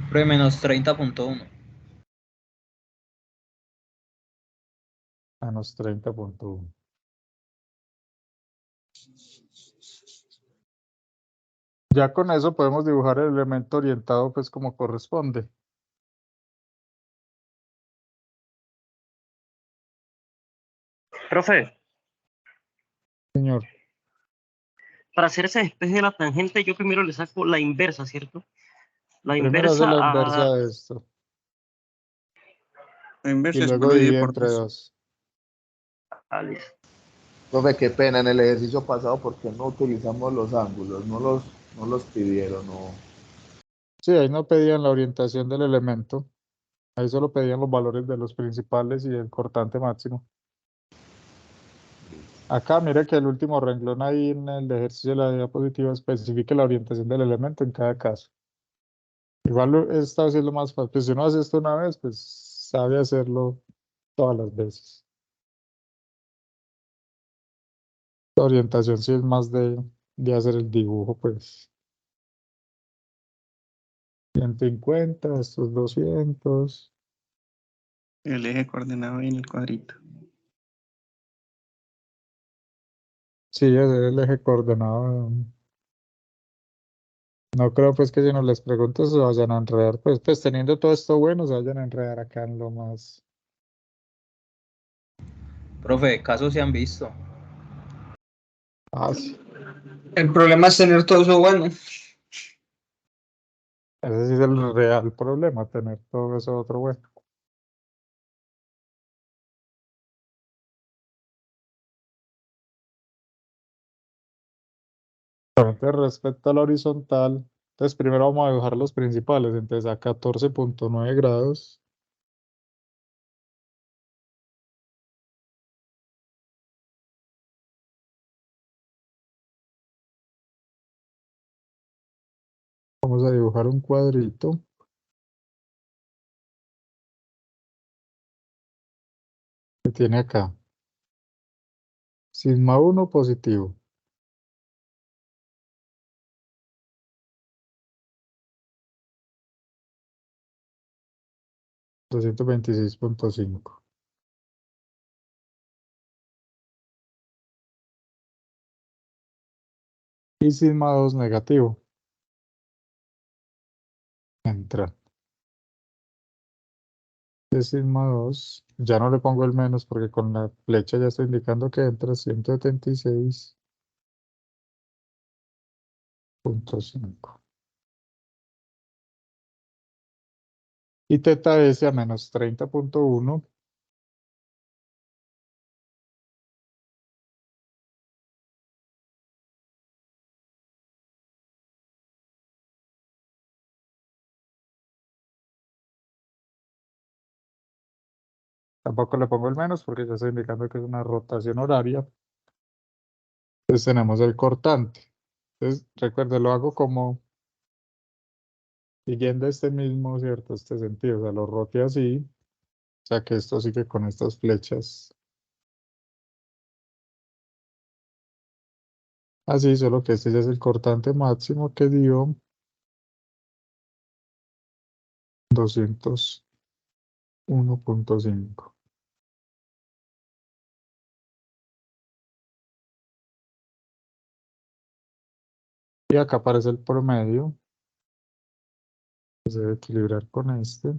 Profe, menos 30.1. menos 30.1. Ya con eso podemos dibujar el elemento orientado pues como corresponde. Profe, Señor, para hacer ese despeje de la tangente, yo primero le saco la inversa, ¿cierto? La primero hace inversa la a... inversa de esto La y inversa después luego lo divide divide por entre 2. 2. listo. Profe, qué pena en el ejercicio pasado porque no utilizamos los ángulos, no los pidieron, no. Sí, ahí no pedían la orientación del elemento, ahí solo pedían los valores de los principales y el cortante máximo. Acá mire que el último renglón ahí en el ejercicio de la diapositiva especifica la orientación del elemento en cada caso. Igual esta vez es lo más fácil. Pues si uno hace esto una vez, pues sabe hacerlo todas las veces. La orientación sí es más de hacer el dibujo, pues. 150, estos 200. El eje coordenado ahí en el cuadrito. Sí, hacer el eje coordenado. No creo pues que si nos les pregunto se vayan a enredar. Pues teniendo todo esto bueno, se vayan a enredar acá en lo más. Profe, casos se han visto. Sí. El problema es tener todo eso bueno. Ese sí es el real problema, tener todo eso otro bueno. Bueno, entonces, respecto a la horizontal, entonces primero vamos a dibujar los principales. Entonces a 14.9 grados. Vamos a dibujar un cuadrito. Que tiene acá. Sigma 1 positivo. Doscientos veintiséis punto cinco. y sigma 2 negativo. Entra. De sigma 2, ya no le pongo el menos porque con la flecha ya estoy indicando que entra 176.5. Y teta S a menos 30.1. Tampoco le pongo el menos porque ya estoy indicando que es una rotación horaria. Entonces tenemos el cortante. Entonces, recuerde, lo hago como siguiendo este mismo, ¿cierto? Este sentido. O sea, lo rote así. O sea, que esto sigue con estas flechas. Así, solo que este ya es el cortante máximo que dio 201.5. Y acá aparece el promedio. Se debe equilibrar con este.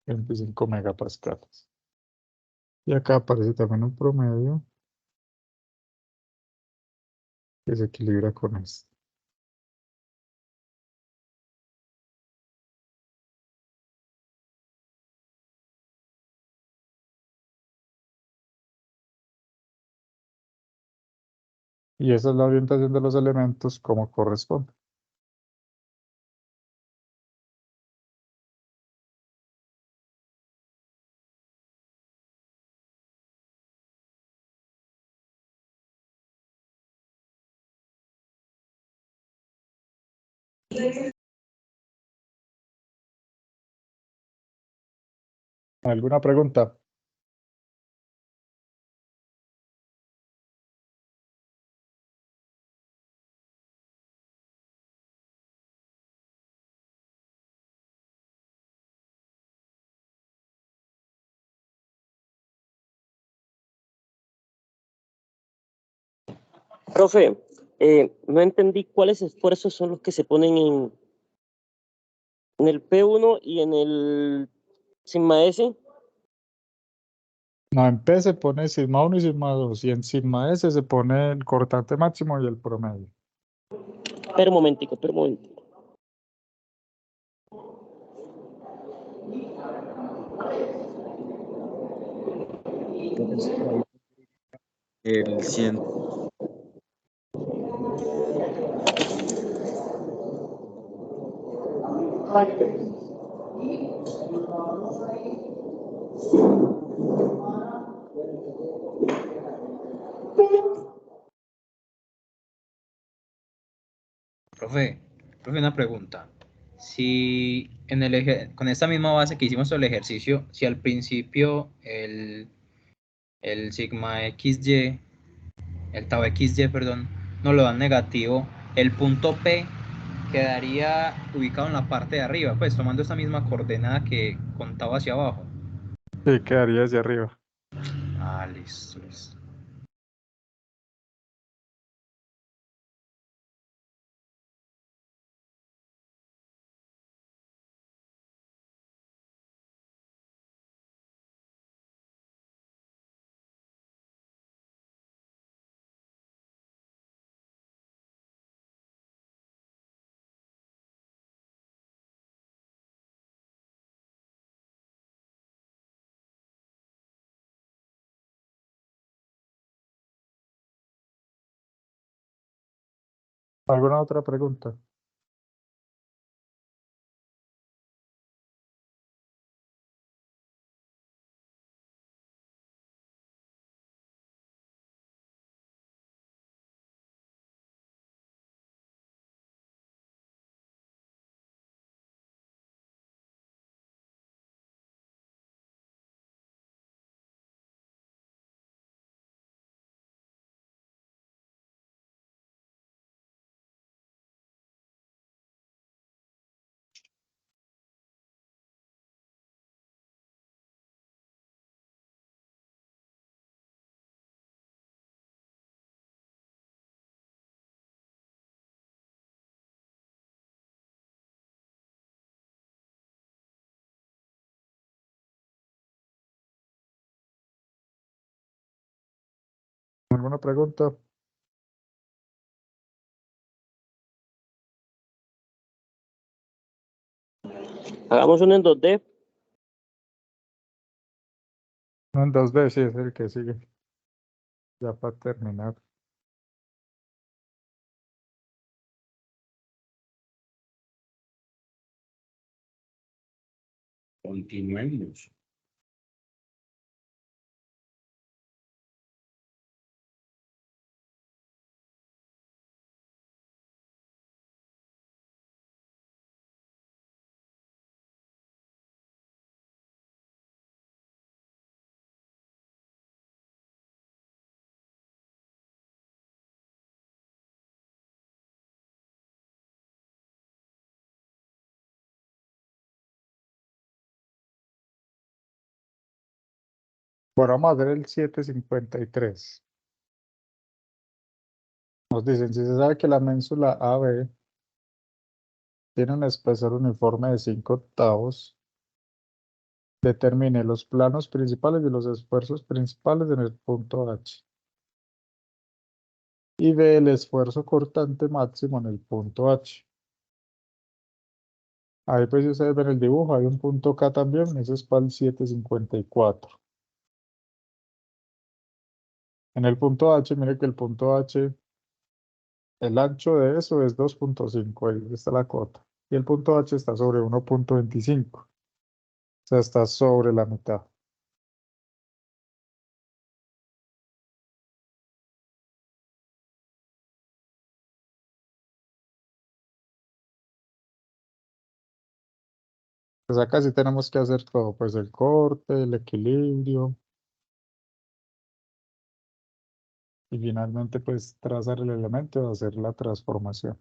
25 megapascales. Y acá aparece también un promedio que se equilibra con este. Y esa es la orientación de los elementos como corresponde. ¿Alguna pregunta? Profe, no entendí cuáles esfuerzos son los que se ponen en el P1 y en el sigma S. No, en P se pone sigma 1 y sigma 2. Y en sigma S se pone el cortante máximo y el promedio. Pero un momentico, pero un momentico. El 100. Profe, una pregunta. Si en con esta misma base que hicimos el ejercicio, si al principio el sigma XY, el tau XY, perdón, no lo dan negativo, el punto P quedaría ubicado en la parte de arriba, pues tomando esta misma coordenada que contaba hacia abajo. Sí, quedaría hacia arriba. Ah, listo, listo. ¿Alguna otra pregunta? ¿Alguna pregunta? Hagamos uno en 2D. No, en 2D, sí, es el que sigue. Ya para terminar. Continuemos. Bueno, vamos a hacer el 753. Nos dicen, si se sabe que la ménsula AB tiene un espesor uniforme de 5 octavos, determine los planos principales y los esfuerzos principales en el punto H. Y ve el esfuerzo cortante máximo en el punto H. Ahí pues si ustedes ven el dibujo, hay un punto K también, ese es para el 754. En el punto H, mire que el punto H, el ancho de eso es 2.5, ahí está la cota. Y el punto H está sobre 1.25. O sea, está sobre la mitad. Pues acá sí tenemos que hacer todo, pues el corte, el equilibrio. Y finalmente pues trazar el elemento y hacer la transformación.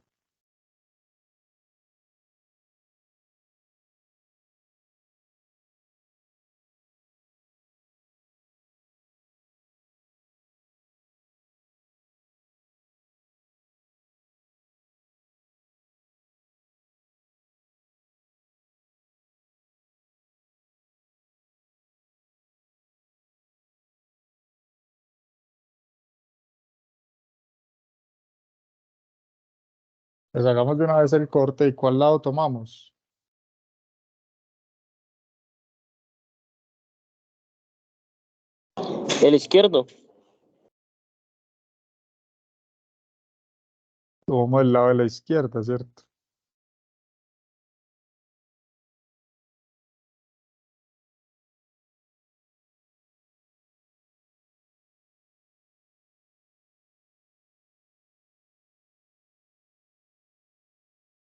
Pues hagamos de una vez el corte y ¿cuál lado tomamos? El izquierdo. Tomamos el lado de la izquierda, ¿cierto?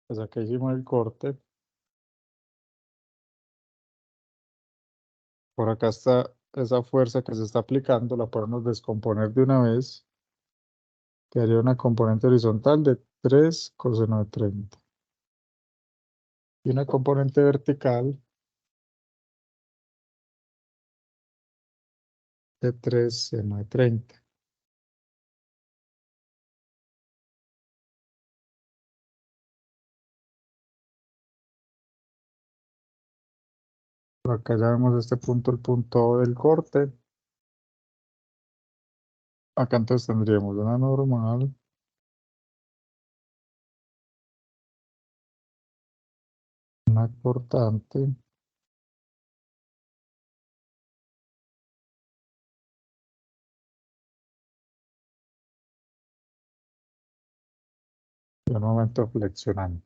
Pues acá hicimos el corte. Por acá está esa fuerza que se está aplicando, la podemos descomponer de una vez. Quedaría una componente horizontal de 3 coseno de 30. Y una componente vertical de 3 seno de 30. Por acá ya vemos este punto, el punto O del corte. Acá entonces tendríamos una normal, una cortante, y un momento flexionando.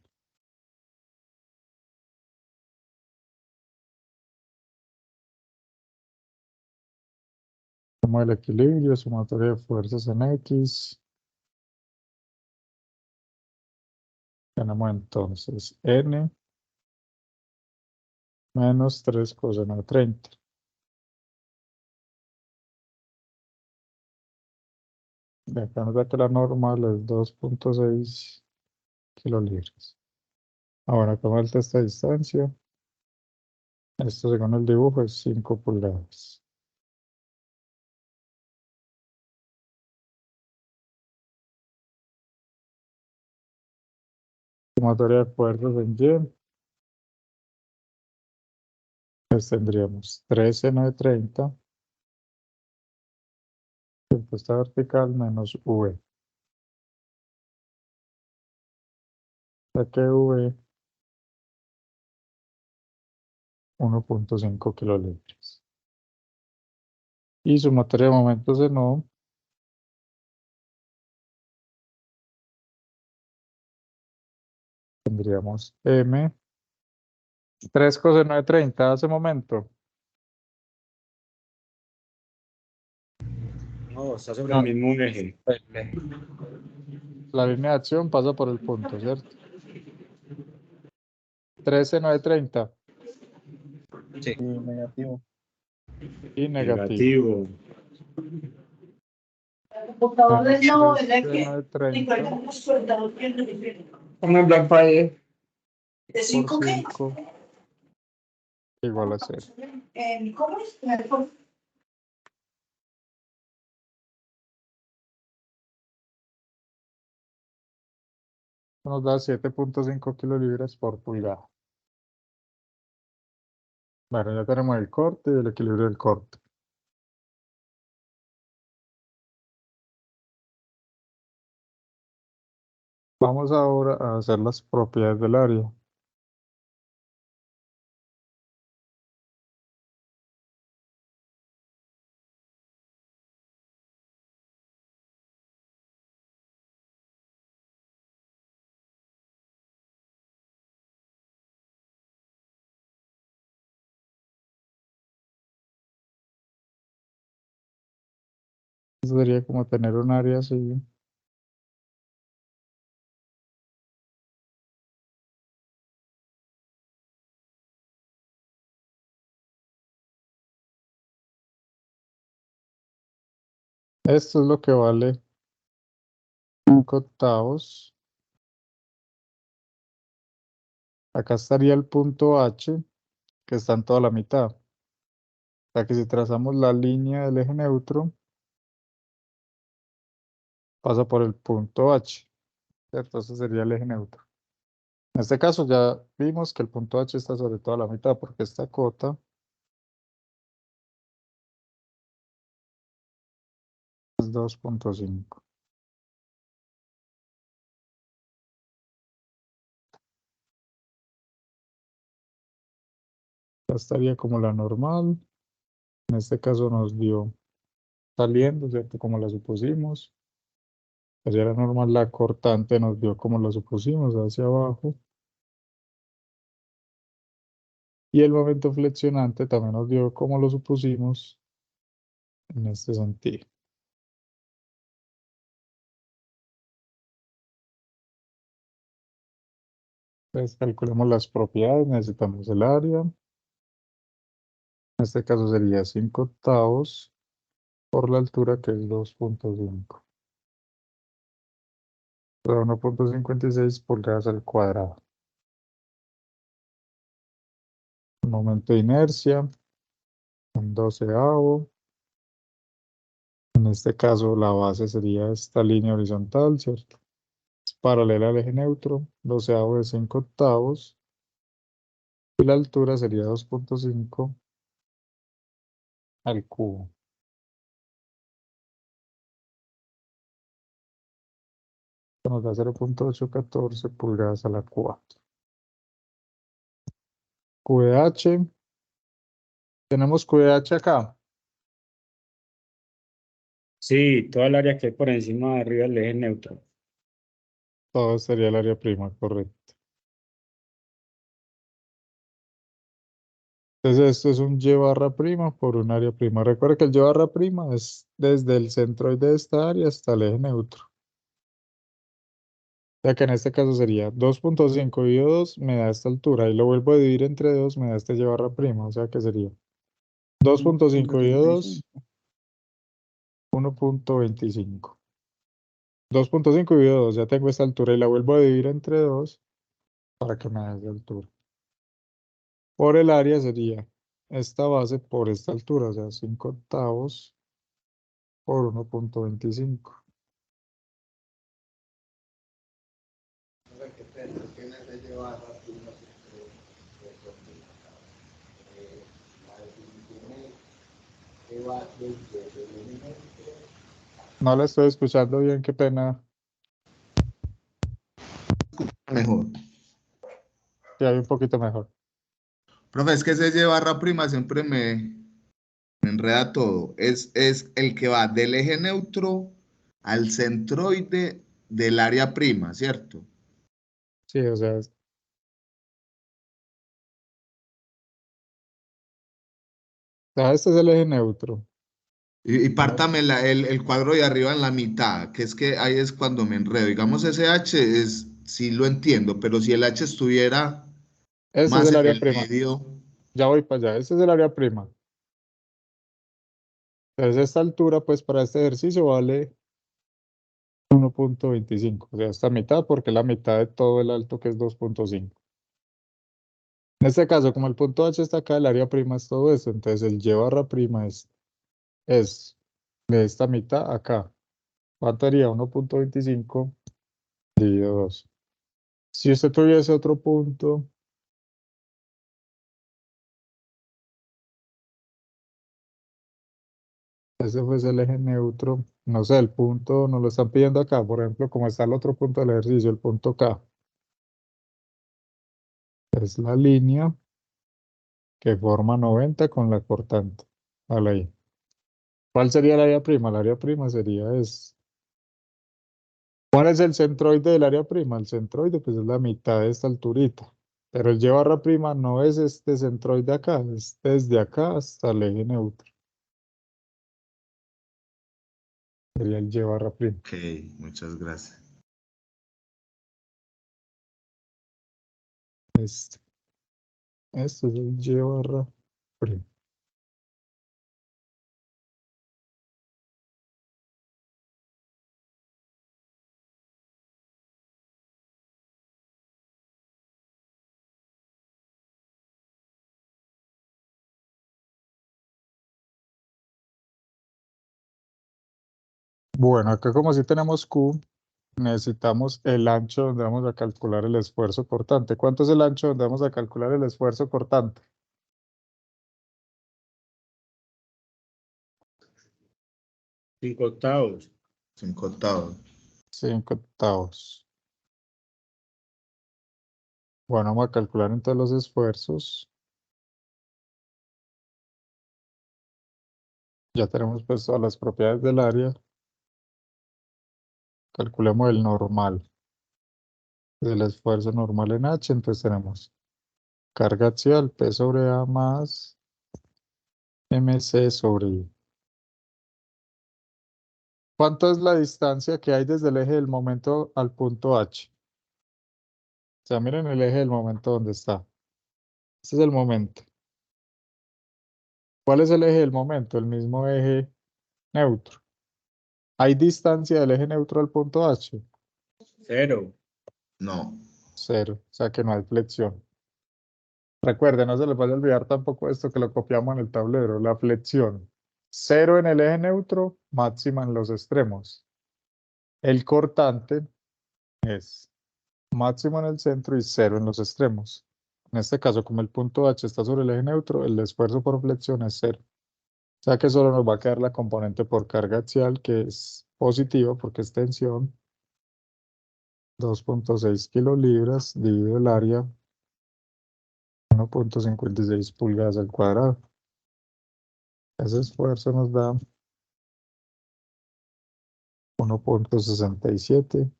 Como el equilibrio, sumatoria de fuerzas en X. Tenemos entonces N menos 3 coseno de 30. De acá nos da que la normal es 2.6 kilolibras. Ahora, ¿cómo alta esta distancia? Esto según el dibujo es 5 pulgadas. Sumatoria de fuerzas en Y. Pues tendríamos 3 seno de 30 Respuesta vertical menos V. Ya que V 1.5 kilolitros. Y su materia de momentos de no. Tendríamos M 3 coseno de 30 hace momento. No, está sobre No. el mismo eje. La línea de acción pasa por el punto, ¿cierto? 3 seno de 30 Sí. Y negativo. y negativo. Negativo. Menos 3 seno de 30 Como en Black Friday. por 5 igual a 0. Nos da 7.5 kilolibras por pulgada. Bueno, ya tenemos el corte y el equilibrio del corte. Vamos ahora a hacer las propiedades del área. Eso sería como tener un área así. Esto es lo que vale 5 octavos. Acá estaría el punto H, que está en toda la mitad. O sea que si trazamos la línea del eje neutro, pasa por el punto H, ¿cierto? Ese sería el eje neutro. En este caso ya vimos que el punto H está sobre toda la mitad porque esta cota es 2.5. Ya estaría como la normal. En este caso nos dio saliendo, ¿cierto? Como la supusimos. Sería la normal, la cortante nos dio como la supusimos, hacia abajo. Y el momento flexionante también nos dio como lo supusimos en este sentido. Entonces calculemos las propiedades, necesitamos el área. En este caso sería 5 octavos por la altura que es 2.5. 1.56 pulgadas al cuadrado. Momento de inercia, un 12avo. En este caso la base sería esta línea horizontal, ¿cierto? Es paralela al eje neutro, 12avo de 5 octavos. Y la altura sería 2.5 al cubo. Nos da 0.814 pulgadas a la 4. QDH. Tenemos QDH acá. Sí, toda el área que hay por encima de arriba del eje neutro. Todo sería el área prima, correcto. Entonces esto es un Y barra prima por un área prima. Recuerda que el Y barra prima es desde el centroide de esta área hasta el eje neutro. Ya que en este caso sería 2.5 dividido 2 me da esta altura y lo vuelvo a dividir entre 2 me da este Y barra prima. O sea que sería 2.5 dividido 2, 1.25. 2.5 dividido 2, ya tengo esta altura y la vuelvo a dividir entre 2 para que me dé esa altura. Por el área sería esta base por esta altura, o sea, 5 octavos por 1.25. No le estoy escuchando bien, qué pena. Mejor. Sí, hay un poquito mejor. Profe, es que ese Y barra prima siempre me enreda todo. Es el que va del eje neutro al centroide del área prima, ¿cierto? Sí, o sea, este es el eje neutro. Y Vamos. pártame el cuadro de arriba en la mitad, que es que ahí es cuando me enredo. Digamos, ese H es, sí lo entiendo, pero si el H estuviera Este es más el en área el prima. medio, Ya voy para allá. Este es el área prima. Entonces, esta altura, pues, para este ejercicio vale 1.25. O sea, esta mitad, porque es la mitad de todo el alto, que es 2.5. En este caso, como el punto H está acá, el área prima es todo esto. Entonces, el Y barra prima es de esta mitad acá. ¿Cuánto haría? 1.25 dividido 2. Si usted tuviese otro punto, ese fuese el eje neutro, no sé, el punto nos lo están pidiendo acá, por ejemplo, como está el otro punto del ejercicio, el punto K, es la línea que forma 90 con la cortante. Vale ahí. ¿Cuál sería el área prima? El área prima sería es. ¿Cuál es el centroide del área prima? El centroide, pues es la mitad de esta alturita. Pero el Y barra prima no es este centroide acá, es desde acá hasta el eje neutro. Sería el Y barra prima. ok, muchas gracias. Este es el Y barra prima. Bueno, acá como si tenemos Q, necesitamos el ancho donde vamos a calcular el esfuerzo cortante. ¿Cuánto es el ancho donde vamos a calcular el esfuerzo cortante? 5/8. 5/8. 5 octavos. Bueno, vamos a calcular entonces los esfuerzos. Ya tenemos pues todas las propiedades del área. Calculemos el normal. El esfuerzo normal en H, entonces tenemos carga axial P sobre A más MC sobre I. ¿Cuánto es la distancia que hay desde el eje del momento al punto H? O sea, miren el eje del momento donde está. Este es el momento. ¿Cuál es el eje del momento? El mismo eje neutro. ¿Hay distancia del eje neutro al punto H? 0. No. 0. O sea que no hay flexión. Recuerden, no se les vaya a olvidar tampoco esto que lo copiamos en el tablero, la flexión. 0 en el eje neutro, máxima en los extremos. El cortante es máximo en el centro y 0 en los extremos. En este caso, como el punto H está sobre el eje neutro, el esfuerzo por flexión es 0. O sea que solo nos va a quedar la componente por carga axial, que es positiva porque es tensión. 2.6 kilolibras dividido el área 1.56 pulgadas al cuadrado. Ese esfuerzo nos da 1.67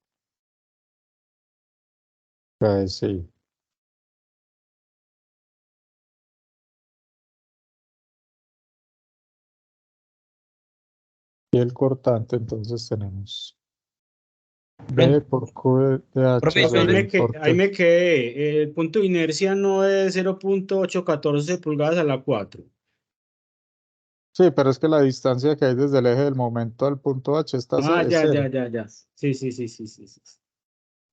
KSI. Y el cortante, entonces tenemos B por Q de H Profe, Profe, sobre entonces, el por ahí T. me quedé. El punto de inercia no es 0.814 pulgadas a la 4. Sí, pero es que la distancia que hay desde el eje del momento al punto H está Ah, es ya, ya, 0. ya, ya. Sí, sí, sí, sí, sí, sí.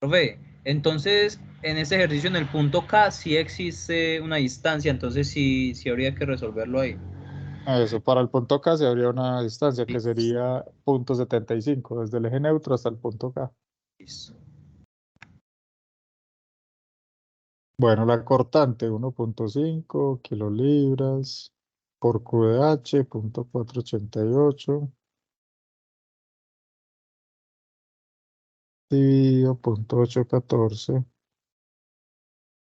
profe, entonces en ese ejercicio en el punto K sí existe una distancia, entonces sí habría que resolverlo ahí. Eso, para el punto K se habría una distancia que Listo. sería 0.75 desde el eje neutro hasta el punto K. Listo. Bueno, la cortante 1.5 kilolibras por Q de H, 0.488. dividido 0.814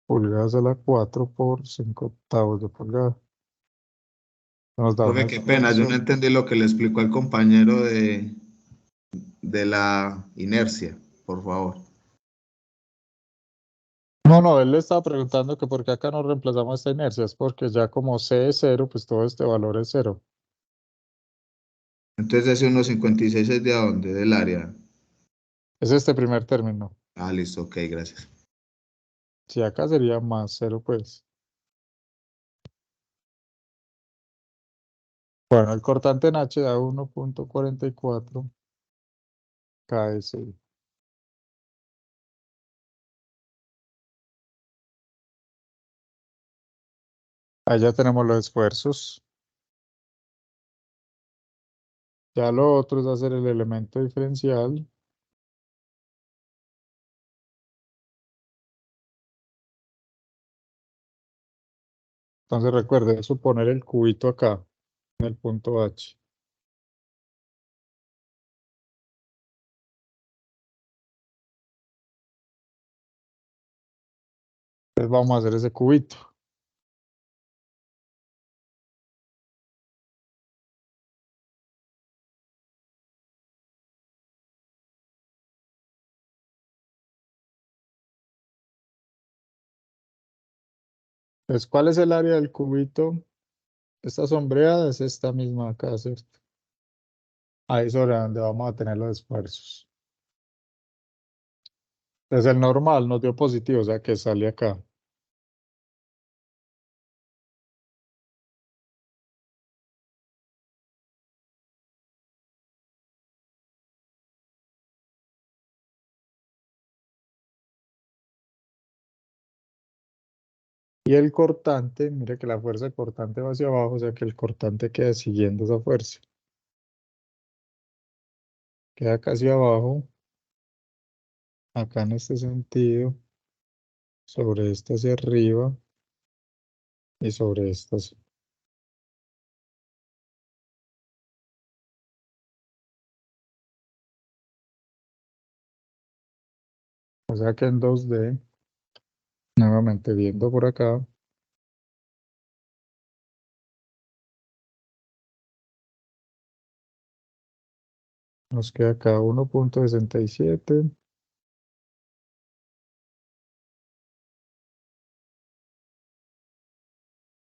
pulgadas a la 4 por 5 octavos de pulgada. Nos da un Profe, qué pena, yo no esfuerzo. entendí lo que le explicó al compañero de la inercia, por favor. No, él le estaba preguntando que por qué acá no reemplazamos esta inercia. Es porque ya como C es 0, pues todo este valor es 0. Entonces ese 1,56 es de dónde, del área. Es este primer término. Ah, listo, ok, gracias. Si acá sería más 0, pues. Bueno, el cortante en H da 1.44 KSI. Ahí ya tenemos los esfuerzos. Ya lo otro es hacer el elemento diferencial. Entonces recuerde suponer el cubito acá, en el punto H. Entonces vamos a hacer ese cubito. Entonces, ¿cuál es el área del cubito? Esta sombreada es esta misma acá, ¿cierto? Ahí sobre donde vamos a tener los esfuerzos. Entonces el normal nos dio positivo, o sea que sale acá. Y el cortante, mire que la fuerza cortante va hacia abajo, o sea que el cortante queda siguiendo esa fuerza. Queda casi abajo, acá en este sentido, sobre esta hacia arriba y sobre esta. O sea que en 2D, nuevamente viendo por acá, nos queda acá 1.67.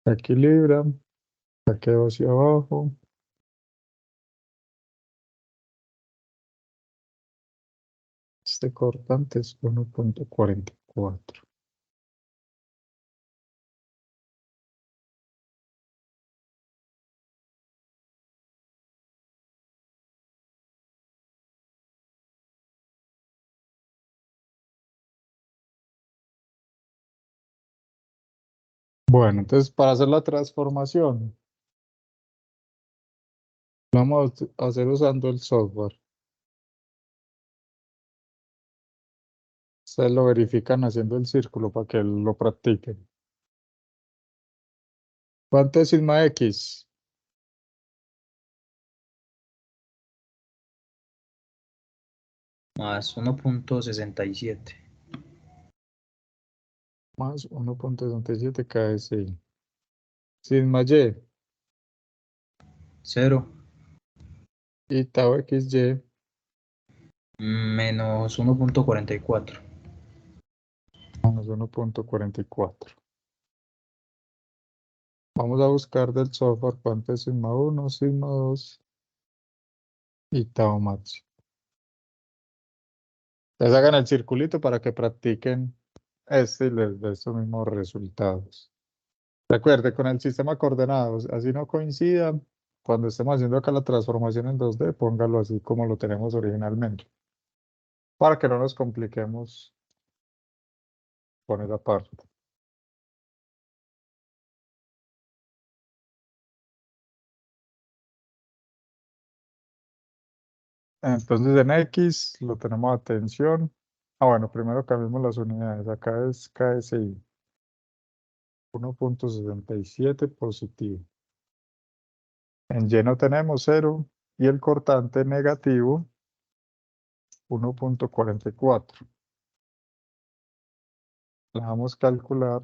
Se equilibra, ya quedó hacia abajo. Este cortante es 1.44. Bueno, entonces para hacer la transformación, vamos a hacer usando el software. Ustedes lo verifican haciendo el círculo para que lo practiquen. ¿Cuánto es sigma X? Más 1.67. Más 1.67 KSI. Sigma Y 0. y tau XY Menos 1.44. menos 1.44. Vamos a buscar del software cuánto es sigma 1, sigma 2 y tau máximo. Les hagan el circulito para que practiquen este y les dé estos mismos resultados. Recuerde, con el sistema de coordenadas, así no coincida, cuando estemos haciendo acá la transformación en 2D, póngalo así como lo tenemos originalmente, para que no nos compliquemos con esa parte. Entonces en X lo tenemos a tensión. Bueno, primero cambiamos las unidades. Acá es KSI. 1.67 positivo. En Y no tenemos 0 y el cortante negativo 1.44. La vamos a calcular.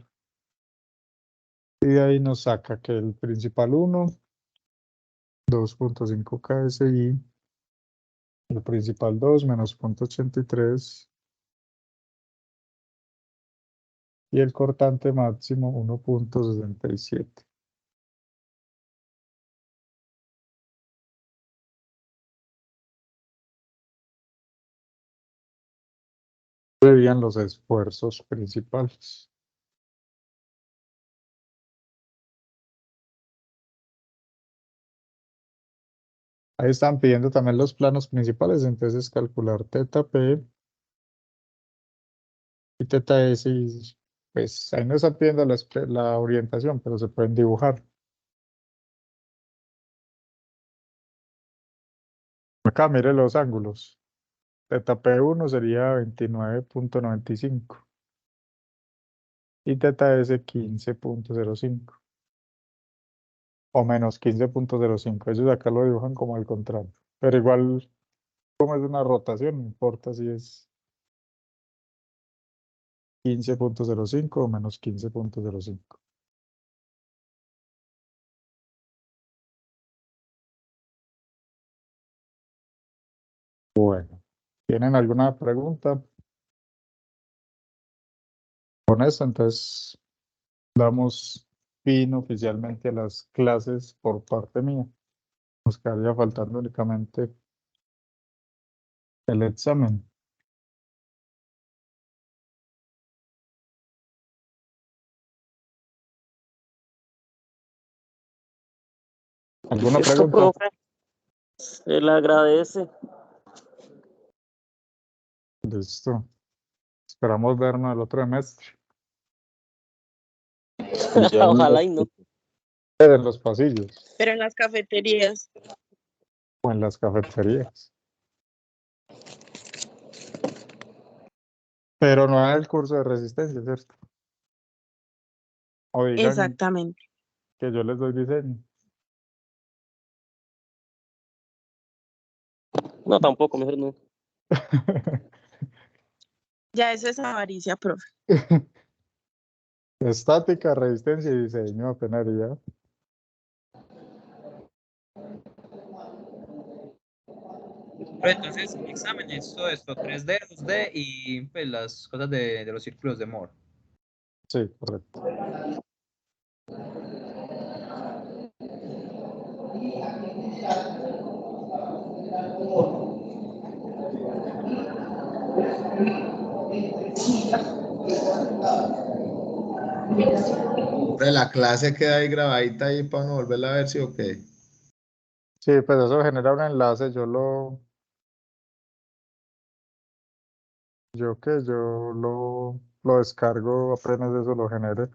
Y de ahí nos saca que el principal 1, 2.5 KSI. El principal 2, menos 0.83. Y el cortante máximo 1.67. Serían los esfuerzos principales. Ahí están pidiendo también los planos principales, entonces calcular teta P y teta S. Y pues ahí no están pidiendo la orientación, pero se pueden dibujar. Acá mire los ángulos. Teta P1 sería 29.95 y teta S 15.05 o menos 15.05. Ellos acá lo dibujan como al contrario, pero igual como es una rotación, no importa si es 15.05 o menos 15.05. Bueno, ¿tienen alguna pregunta? Con eso, entonces damos fin oficialmente a las clases por parte mía. Nos quedaría faltando únicamente el examen. ¿Alguna Listo, pregunta? profe. Se le agradece. Listo. Esperamos vernos el otro semestre. Ojalá y no. En los pasillos Pero en las cafeterías. o en las cafeterías. Pero no en el curso de resistencia, ¿cierto? O digan Exactamente. que yo les doy diseño. No, tampoco, mejor no. Ya eso es avaricia, profe. Estática, resistencia y diseño apenas ya. Pero entonces, exámenes, todo esto, 3D, 2D y pues las cosas de los círculos de Moore. Sí, correcto. De la clase queda ahí grabadita ahí para no volverla a ver, sí o qué. Sí, pues eso genera un enlace. Yo lo descargo apenas eso lo genere.